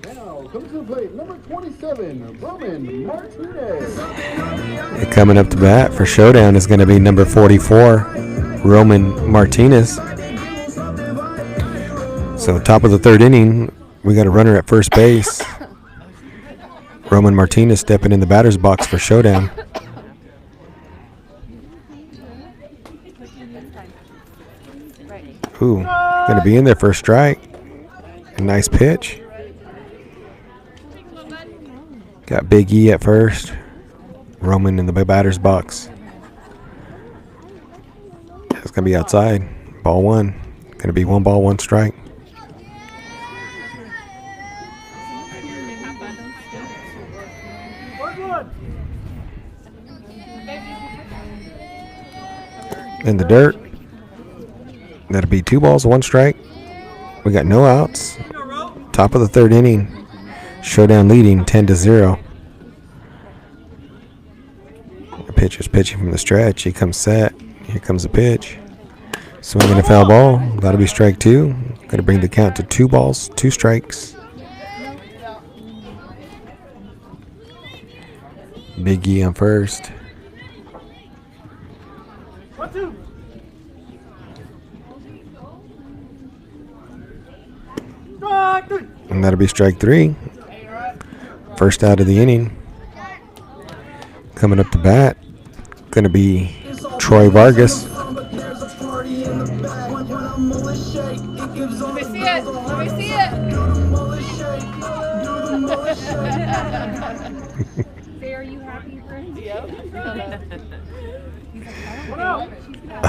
Now comes to the plate, number 27, Roman Martinez. And coming up to bat for ShowDown is going to be number 44, Roman Martinez. So top of the third inning, we got a runner at first base. Roman Martinez stepping in the batter's box for ShowDown. Ooh, going to be in there for a strike. A nice pitch. Got Big E at first. Roman in the batter's box. It's going to be outside. Ball 1. Going to be 1 ball, 1 strike. In the dirt. That'll be 2 balls, 1 strike. We got no outs. Top of the third inning. ShowDown leading 10-0. The pitcher's pitching from the stretch. He comes set. Here comes the pitch. Swinging a foul ball. That'll be strike 2. Going to bring the count to 2 balls, 2 strikes. Big E on first. And that'll be strike 3. First out of the inning. Coming up to bat. Going to be Troy Vargas. let me see it. Let me see it. Say, are you happy, friends? Yep.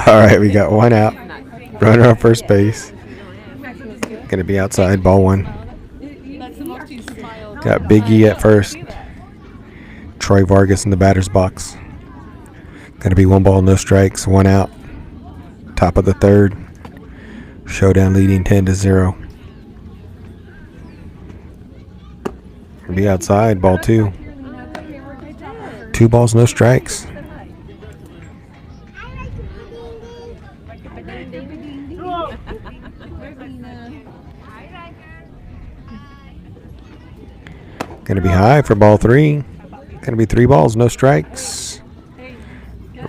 All right, we got 1 out. Runner on first base. Going to be outside, ball 1. That's the most you smiled. Got Big E at first. Troy Vargas in the batter's box. Going to be 1 ball, no strikes, 1 out. Top of the third. ShowDown leading 10-0. Be outside, ball 2. 2 balls, no strikes. Going to be high for ball 3. Going to be 3 balls, no strikes.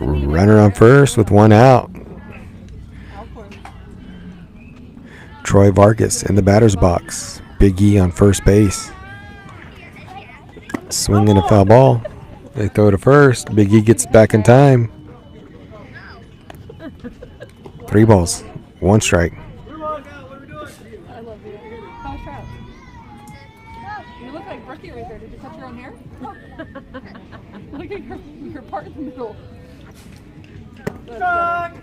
Runner on first with 1 out. Troy Vargas in the batter's box. Big E on first base. Swinging a foul ball. They throw to first. Big E gets back in time. 3 balls, 1 strike. I love you. How's Trout? You look like Brookie right there. Did you cut your own hair? Look at your part in the middle.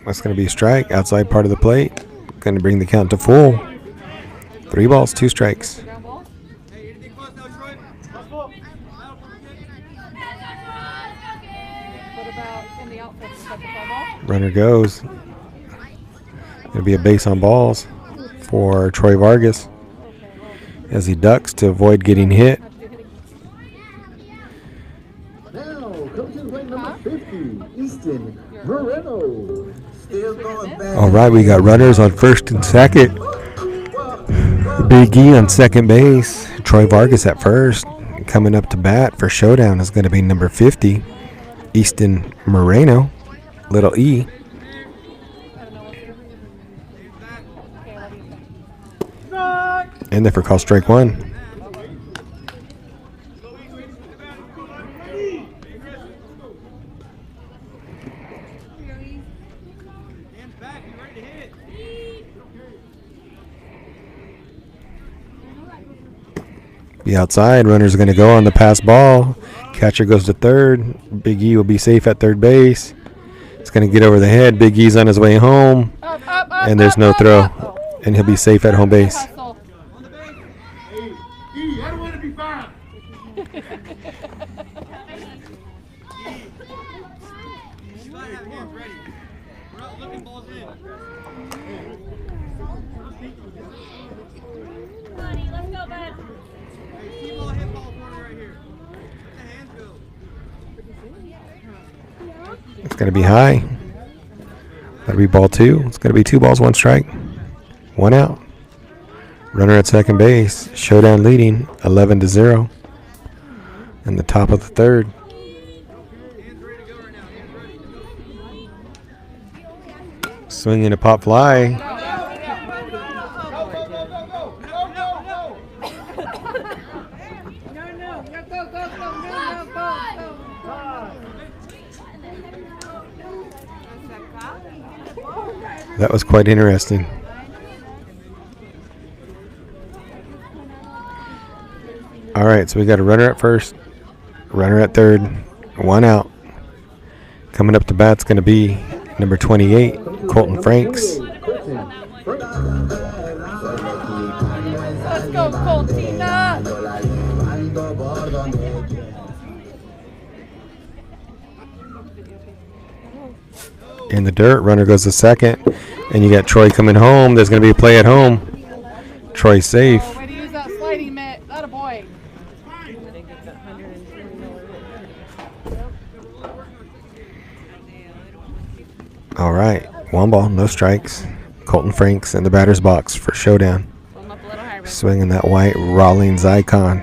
That's going to be a strike. Outside part of the plate. Going Going to bring the count to full. 3 balls, 2 strikes. Ground ball. What about in the outfield? Is that the fly ball? Runner goes. Going to be a base on balls for Troy Vargas as he ducks to avoid getting hit. Now, come to plate number 50, Easton Moreno. Still going back. All right, we got runners on first and second. Big E on second base. Troy Vargas at first. Coming up to bat for ShowDown is going to be number 50, Easton Moreno, little E. And there for call strike 1. Be outside. Runner's going to go on the pass ball. Catcher goes to third. Big E will be safe at third base. It's going to get over the head. Big E's on his way home. And there's no throw. And he'll be safe at home base. It's going to be high. That'll be ball 2. It's going to be 2 balls, 1 strike. 1 out. Runner at second base. ShowDown leading 11-0. In the top of the third. Swinging a pop fly. That was quite interesting. All right, so we got a runner at first, runner at third, 1 out. Coming up to bat's going to be number 28, Colton Franks. Let's go, Coltina. In the dirt, runner goes to second, and you got Troy coming home. There's going to be a play at home. Troy safe. Oh, way to use that sliding mitt. That a boy. All right, 1 ball, no strikes. Colton Franks in the batter's box for ShowDown. Swinging that white Rawlings icon.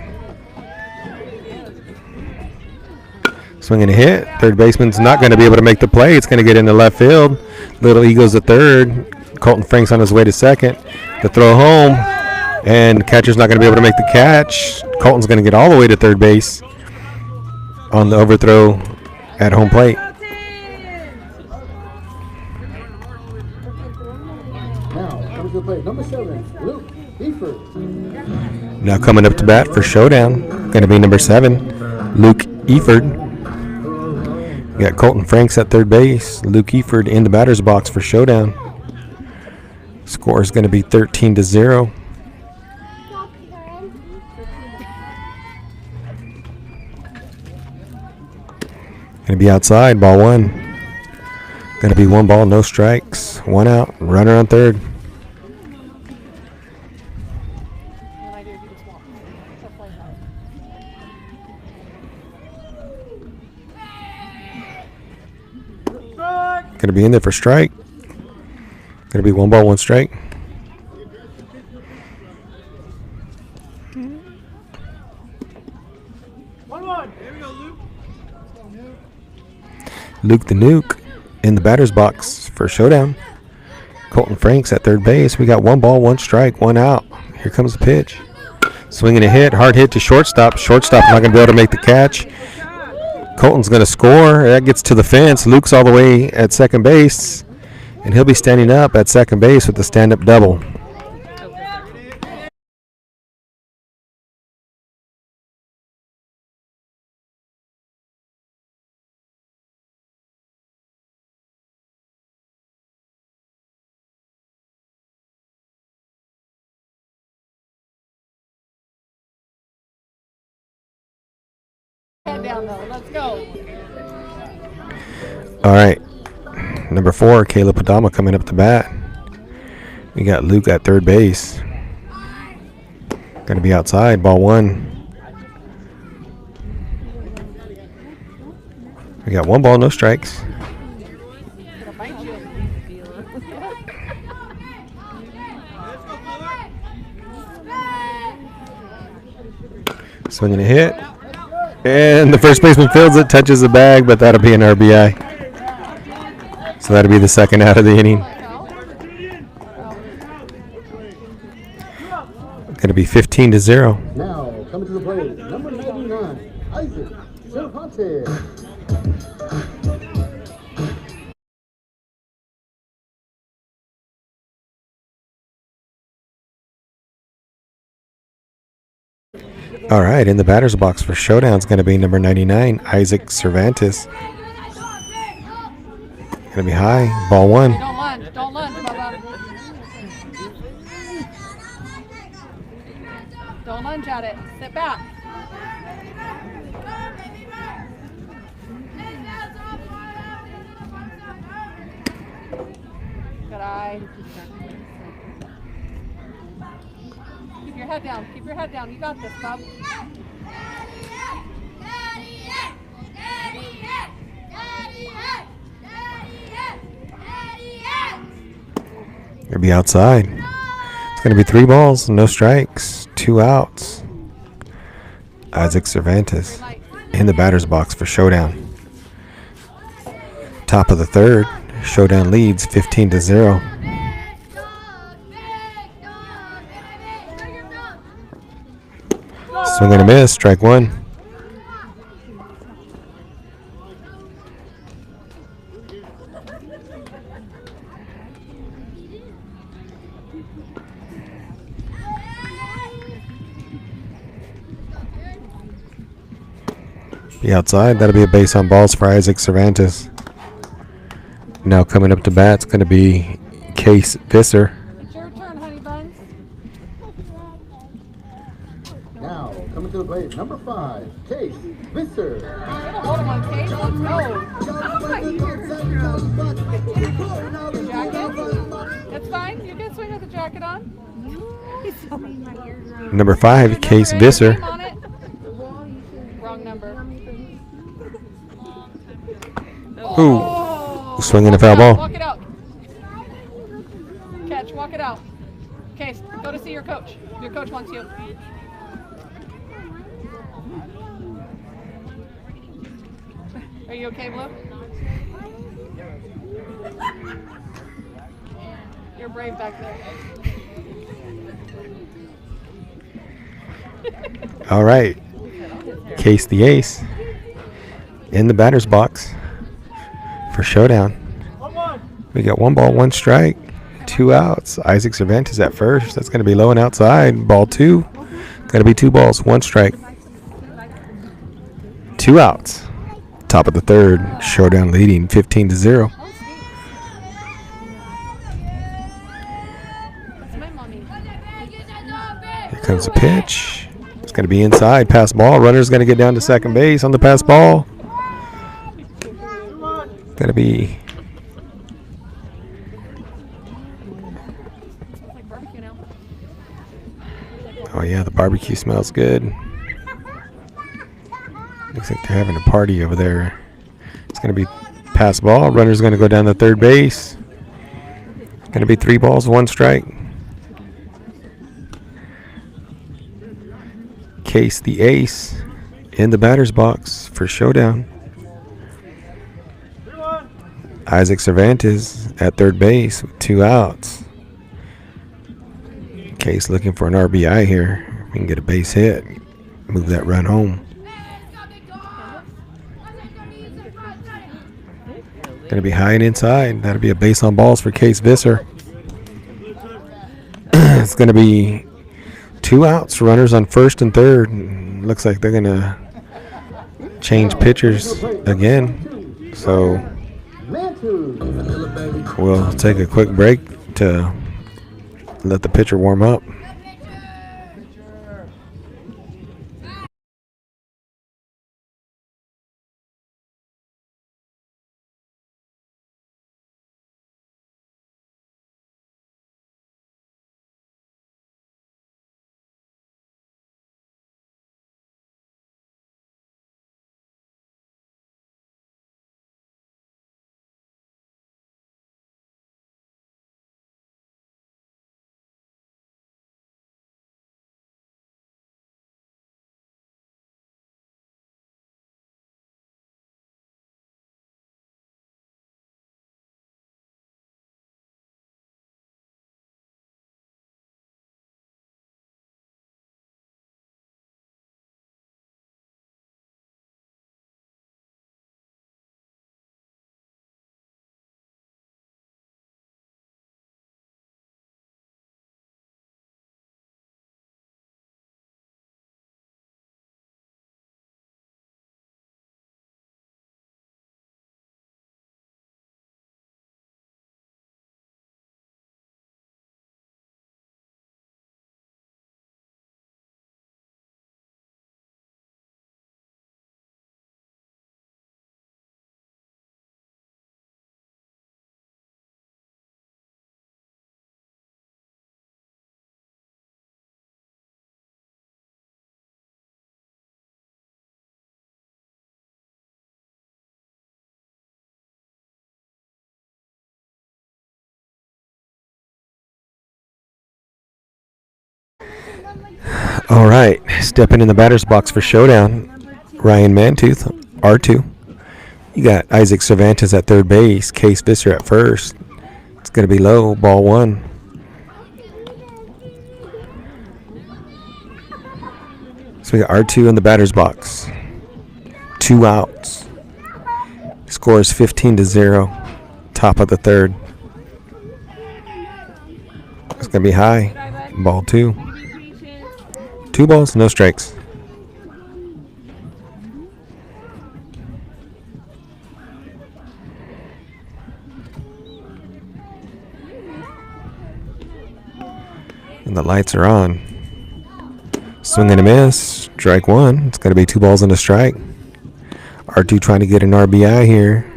Swinging a hit. Third baseman's not going to be able to make the play. It's going to get into left field. Little E goes to third. Colton Franks on his way to second. The throw home. And catcher's not going to be able to make the catch. Colton's going to get all the way to third base on the overthrow at home plate. Now, comes to plate number 7, Luke Eford. Now coming up to bat for ShowDown. Going to be number 7, Luke Eford. We got Colton Franks at third base. Luke Eford in the batter's box for ShowDown. Score is going to be 13-0. Going to be outside, ball 1. Going to be 1 ball, no strikes, 1 out, runner on third. Going to be in there for strike. Going to be 1 ball, 1 strike. Luke the Nuke in the batter's box for ShowDown. Colton Franks at third base. We got 1 ball, 1 strike, 1 out. Here comes the pitch. Swinging a hit, hard hit to shortstop. Shortstop not going to be able to make the catch. Colton's going to score. That gets to the fence. Luke's all the way at second base, and he'll be standing up at second base with the stand-up double. down though. Let's go. All right. Number 4, Caleb Padama coming up to bat. We got Luke at third base. Going to be outside, ball 1. We got 1 ball, no strikes. Gonna bite you. Swinging a hit. And the first baseman fields it, touches the bag, but that'll be an RBI. So that'll be the second out of the inning. Going to be 15-0. Now, coming to the plate, number 99, Isaac Cervantes. All right, in the batter's box for ShowDown is going to be number 99, Isaac Cervantes. Going to be high, ball 1. Don't lunge. Don't lunge, Bubba. Don't lunge at it. Sit back. Good eye. Keep your head down. Keep your head down. You got this, bub. Going to be outside. It's going to be 3 balls, no strikes, 2 outs. Isaac Cervantes in the batter's box for ShowDown. Top of the 3rd, ShowDown leads 15-0. Swing and a miss, strike 1. Be outside. That'll be a base on balls for Isaac Cervantes. Now coming up to bat, it's going to be Case Visser. It's your turn, honey buns. Now, coming to the plate, number 5, Case Visser. Hold him on, Kate. Let's go. Your jacket? That's fine. You can swing with the jacket on. Number 5, Case Visser. Name on it. Wrong number. Ooh, swinging a foul ball. Walk it out. Catch, walk it out. Okay, go to see your coach. Your coach wants you. Are you okay, Blue? You're brave back there. All right. Case the ace in the batter's box for ShowDown. We got 1 ball, 1 strike, 2 outs. Isaac Cervantes at first. That's going to be low and outside. Ball 2. Got to be 2 balls, 1 strike. 2 outs. Top of the 3rd. ShowDown leading 15-0. Here comes a pitch. It's going to be inside. Pass ball. Runner's going to get down to second base on the pass ball. Going to be oh yeah, the barbecue smells good. Looks like they're having a party over there. It's going to be pass ball. Runner's going to go down to third base. Going to be 3 balls, 1 strike. Case the ace in the batter's box for ShowDown. Isaac Cervantes at third base with 2 outs. Case looking for an RBI here. We can get a base hit. Move that run home. Going to be high and inside. That'll be a base on balls for Case Visser. It's going to be 2 outs. Runners on first and third. Looks like they're going to change pitchers again. So we'll take a quick break to let the pitcher warm up. All right, stepping in the batter's box for ShowDown, Ryan Mantooth, R2. You got Isaac Cervantes at third base, Case Visser at first. It's going to be low, ball 1. So we got R2 in the batter's box. 2 outs. Score is 15-0. Top of the third. It's going to be high. Ball 2. 2 balls, no strikes. And the lights are on. Swing and a miss. Strike 1. It's going to be 2 balls and a strike. R2 trying to get an RBI here.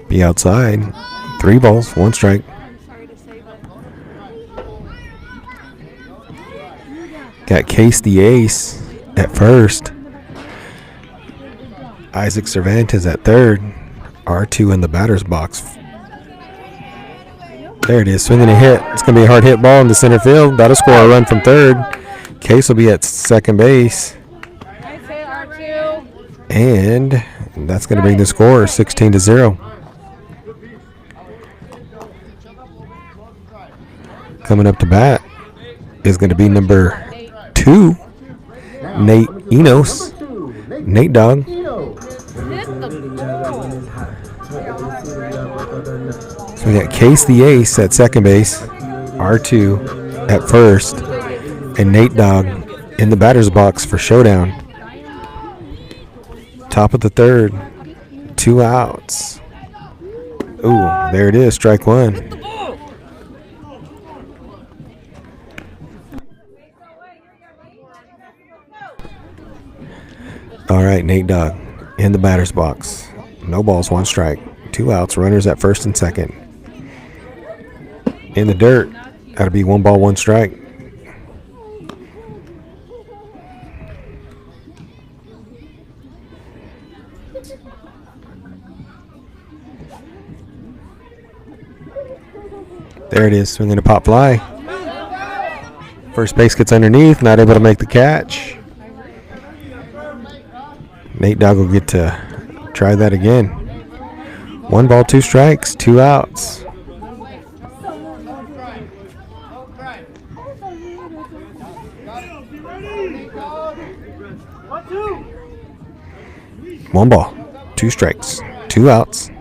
Be outside. 3 balls, 1 strike. Got Case the Ace at first. Isaac Cervantes at third. R2 in the batter's box. There it is, swinging a hit. It's going to be a hard hit ball in the center field. That'll score a run from third. Case will be at second base. And that's going to bring the score 16-0. Coming up to bat is going to be number 2, Nate Enos. Nate Dogg. So we got Case the Ace at second base, R2 at first, and Nate Dogg in the batter's box for ShowDown. Top of the third, 2 outs. Ooh, there it is, strike 1. All right, Nate Dogg in the batter's box. No balls, 1 strike. 2 outs, runners at first and second. In the dirt, that'll be 1 ball, 1 strike. There it is, swinging a pop fly. First base gets underneath, not able to make the catch. Nate Dogg will get to try that again. 1 ball, 2 strikes, 2 outs. One ball, 2 strikes, 2 outs.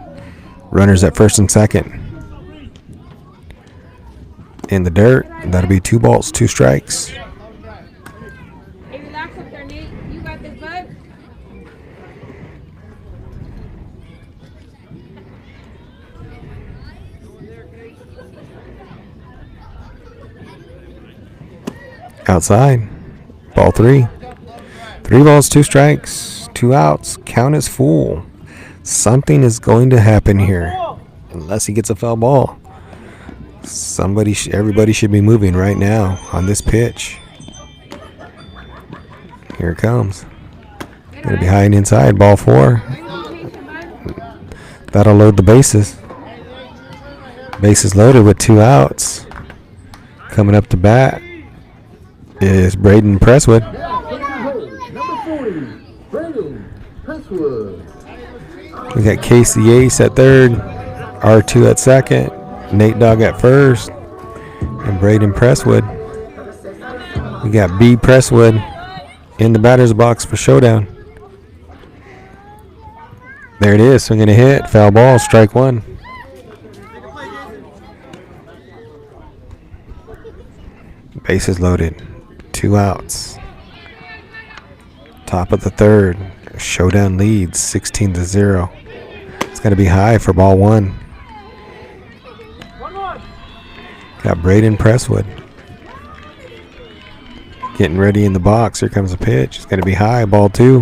Runners at first and second. In the dirt, that'll be 2 balls, 2 strikes. Hey, relax up there, Nate. You got this, bud. Outside, ball 3. 3 balls, 2 strikes, 2 outs. Count is full. Something is going to happen here, unless he gets a foul ball. Everybody should be moving right now on this pitch. Here it comes. Gonna be high and inside, ball 4. That'll load the bases. Bases loaded with 2 outs. Coming up to bat is Braden Presswood. We got Casey Ace at third, R2 at second, Nate Dogg at first, and Braden Presswood. We got B. Presswood in the batter's box for ShowDown. There it is, swinging a hit, foul ball, strike 1. Bases loaded, 2 outs. Top of the third, ShowDown leads 16-0. It's going to be high for ball 1. Got Braden Presswood getting ready in the box. Here comes a pitch. It's going to be high, ball 2.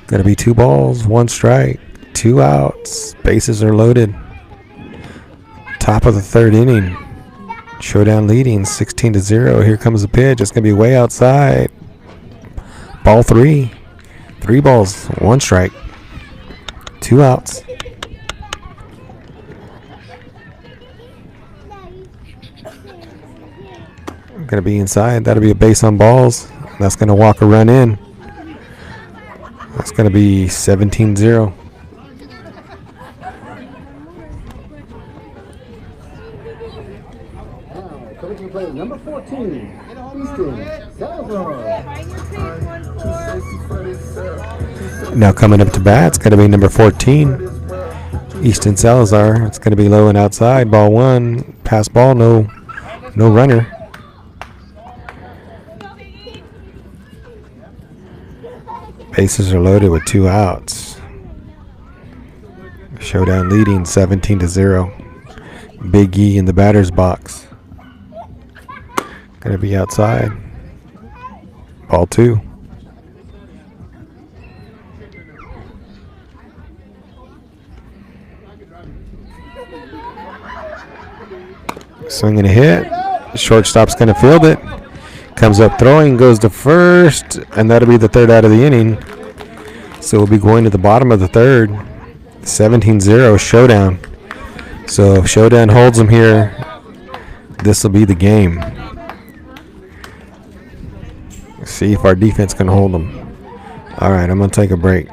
Going to be 2 balls, 1 strike, 2 outs. Bases are loaded. Top of the third inning. ShowDown leading 16-0. Here comes the pitch. It's going to be way outside. Ball 3. 3 balls, 1 strike, 2 outs. Gonna be inside. That'll be a base on balls. That's gonna walk a run in. That's gonna be 17-0. Coming to play number 14, Easton Salazar. Now coming up to bat, it's gonna be number 14, Easton Salazar. It's gonna be low and outside. Ball 1. Pass ball. No runner. Bases are loaded with 2 outs. Showdown leading 17-0. Big E in the batter's box. Gonna be outside. Ball 2. Swinging a hit. Shortstop's gonna field it. Comes up throwing, goes to first, and that'll be the 3rd out of the inning. So we'll be going to the bottom of the 3rd. 17-0 Showdown. So if Showdown holds them here, this will be the game. See if our defense can hold them. All right, I'm going to take a break.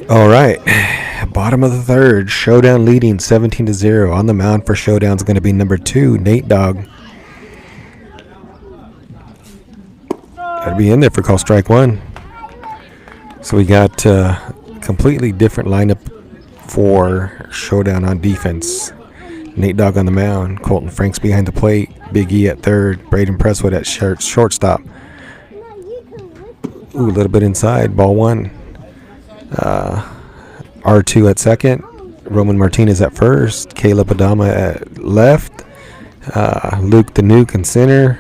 All right, bottom of the 3rd. Showdown leading 17-0. On the mound for Showdown is going to be number 2, Nate Dogg. Got to be in there for call strike 1. So we got completely different lineup for Showdown on defense. Nate Dogg on the mound. Colton Franks behind the plate. Big E at 3rd. Braden Presswood at shortstop. Ooh, a little bit inside. Ball 1. R2 at 2nd. Roman Martinez at 1st. Caleb Adama at left. Luke the Nuke in center.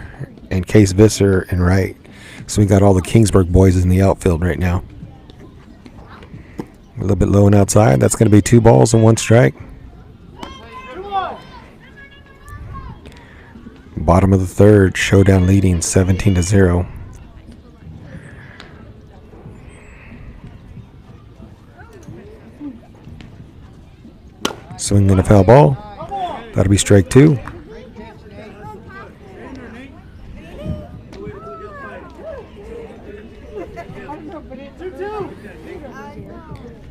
And Case Visser in right. So we got all the Kingsburg boys in the outfield right now. A little bit low and outside. That's going to be 2 balls and 1 strike. Bottom of the 3rd. Showdown leading 17-0. Swinging a foul ball. That'll be strike 2.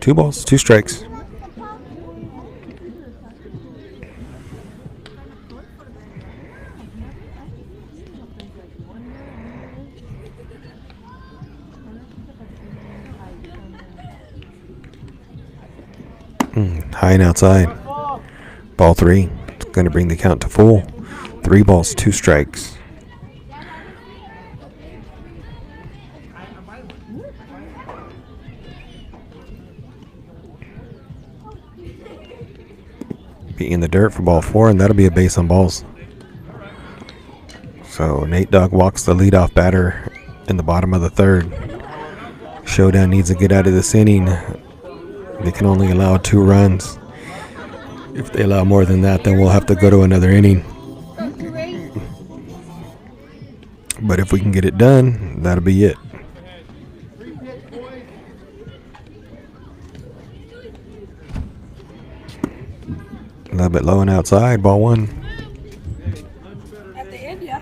Two balls, 2 strikes. High and outside. Ball 3. It's going to bring the count to full. 3 balls, 2 strikes. Be in the dirt for ball 4, and that'll be a base on balls. So Nate Dogg walks the leadoff batter in the bottom of the 3rd. ShowDown needs to get out of this inning. They can only allow 2 runs. If they allow more than that, then we'll have to go to another inning. But if we can get it done, that'll be it. A little bit low and outside, ball 1. At the end, yeah.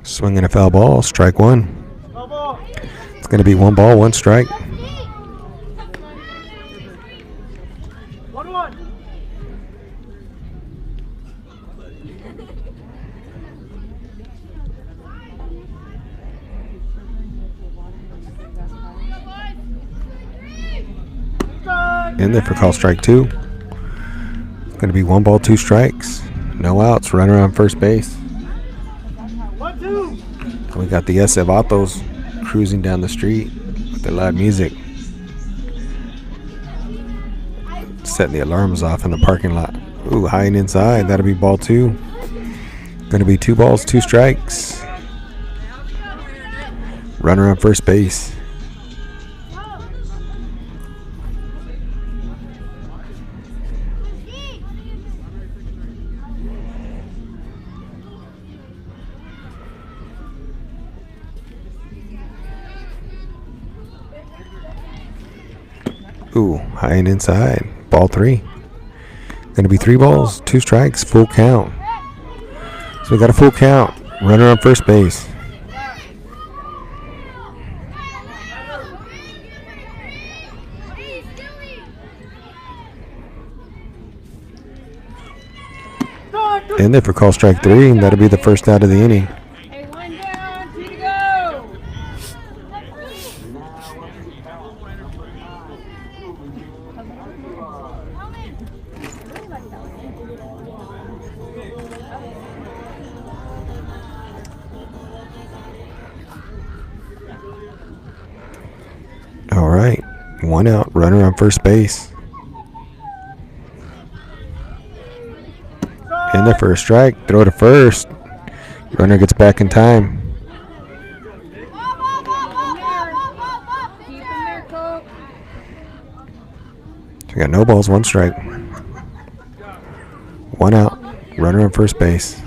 Swinging a foul ball, strike 1. It's going to be 1 ball, 1 strike. In there for call strike 2. It's going to be 1 ball, 2 strikes. No outs, runner on first base. And we got the SF Autos cruising down the street with the loud music. Setting the alarms off in the parking lot. Ooh, high and inside. That'll be ball 2. Going to be 2 balls, 2 strikes. Runner on first base. Ooh, high and inside. Ball 3. Going to be 3 balls, 2 strikes, full count. So we got a full count. Runner on first base. In there for call strike 3, and that'll be the first out of the inning. Hey, 1 down, 2 to go. All right, 1 out, runner on first base. In there for a strike, throw to first. Runner gets back in time. Keep him there, Coach. So we got no balls, 1 strike. 1 out, runner on first base.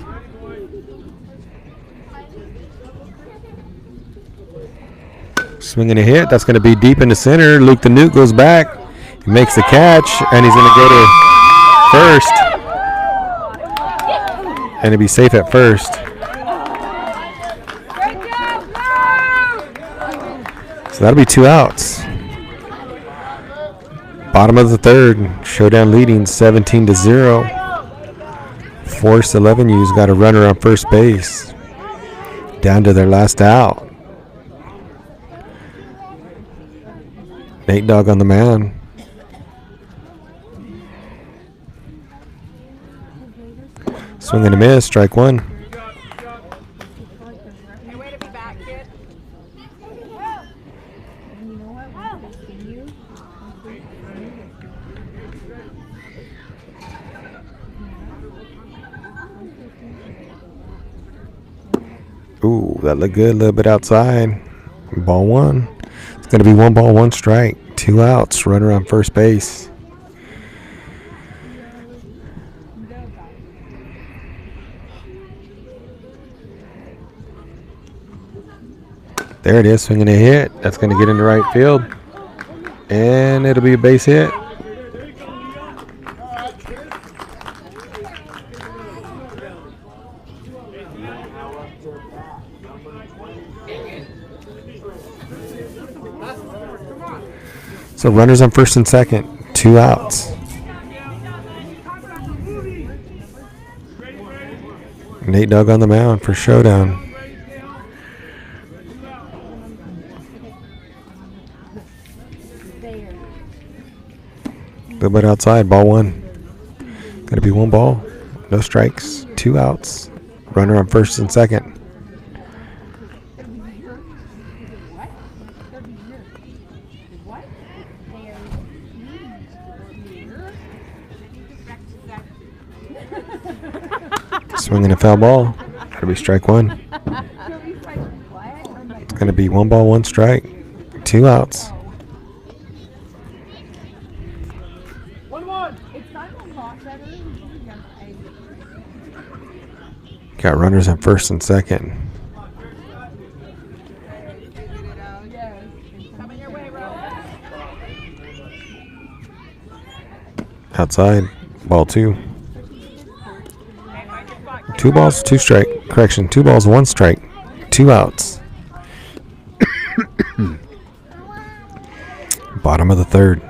Swinging a hit, that's going to be deep in the center. Luke the Newt goes back. He makes the catch, and he's going to go to first. And he'll be safe at first. So that'll be 2 outs. Bottom of the 3rd. ShowDown leading 17-0. Force 11U's got a runner on first base. Down to their last out. Nate Dogg on the mound. Swing and a miss, strike 1. Way to be back, kid. Ooh, that looked good. A little bit outside. Ball 1. It's going to be 1 ball, 1 strike. 2 outs. Runner on first base. There it is, swinging a hit. That's going to get into right field. And it'll be a base hit. So runners on first and second, 2 outs. Nate Dogg on the mound for ShowDown. Little bit outside, ball 1. Gonna be 1 ball, no strikes, 2 outs. Runner on first and second. Swinging a foul ball. Gotta be strike 1. It's gonna be 1 ball, 1 strike, 2 outs. Got runners on first and second. Outside, ball 2. 2 balls, 2 strike. Correction, 2 balls, 1 strike, 2 outs. Bottom of the 3rd.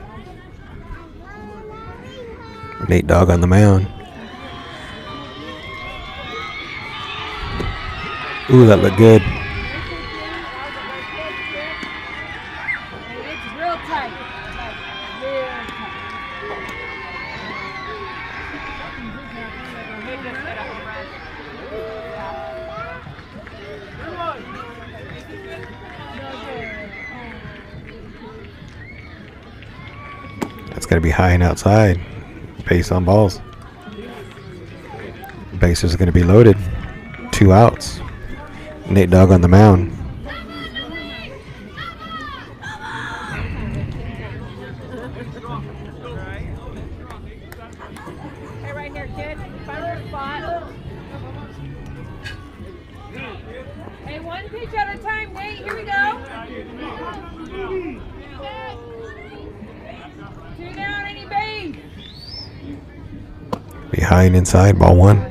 Nate Dogg on the mound. Ooh, that looked good. It's real tight. Real That's going to be high and outside. Base on balls. Bases are going to be loaded. 2 outs. Nate Dogg on the mound. Hey, right here, kid. Find your spot. Hey, 1 pitch at a time, Nate. Here we go. 2 down, any base. Be high and inside, ball 1.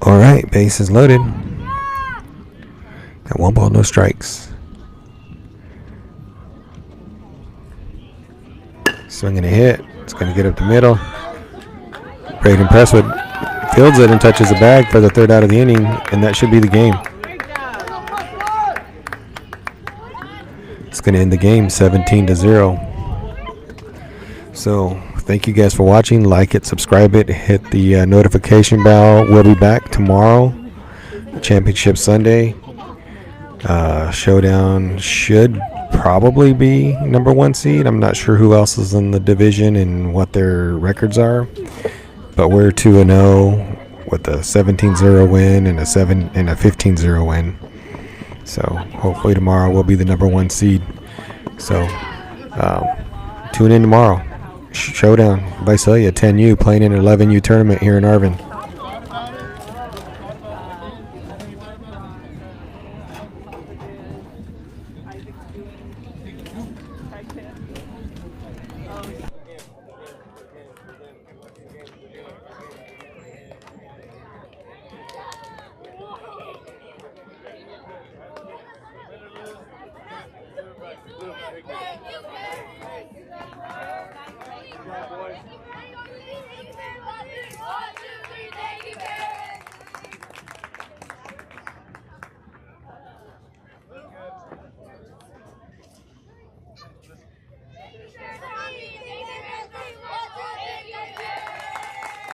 All right, base is loaded. Got 1 ball, no strikes. Swinging a hit. It's going to get up the middle. Braden Presswood fields it and touches the bag for the 3rd out of the inning, and that should be the game. It's going to end the game 17-0. So thank you guys for watching. Like it, subscribe it, hit the notification bell. We'll be back tomorrow, Championship Sunday. ShowDown should probably be number 1 seed. I'm not sure who else is in the division and what their records are, but we're 2-0 with a 17-0 win and a 15-0 win. So hopefully tomorrow we'll be the number 1 seed. So tune in tomorrow. ShowDown, Visalia 10U playing in an 11U tournament here in Arvin.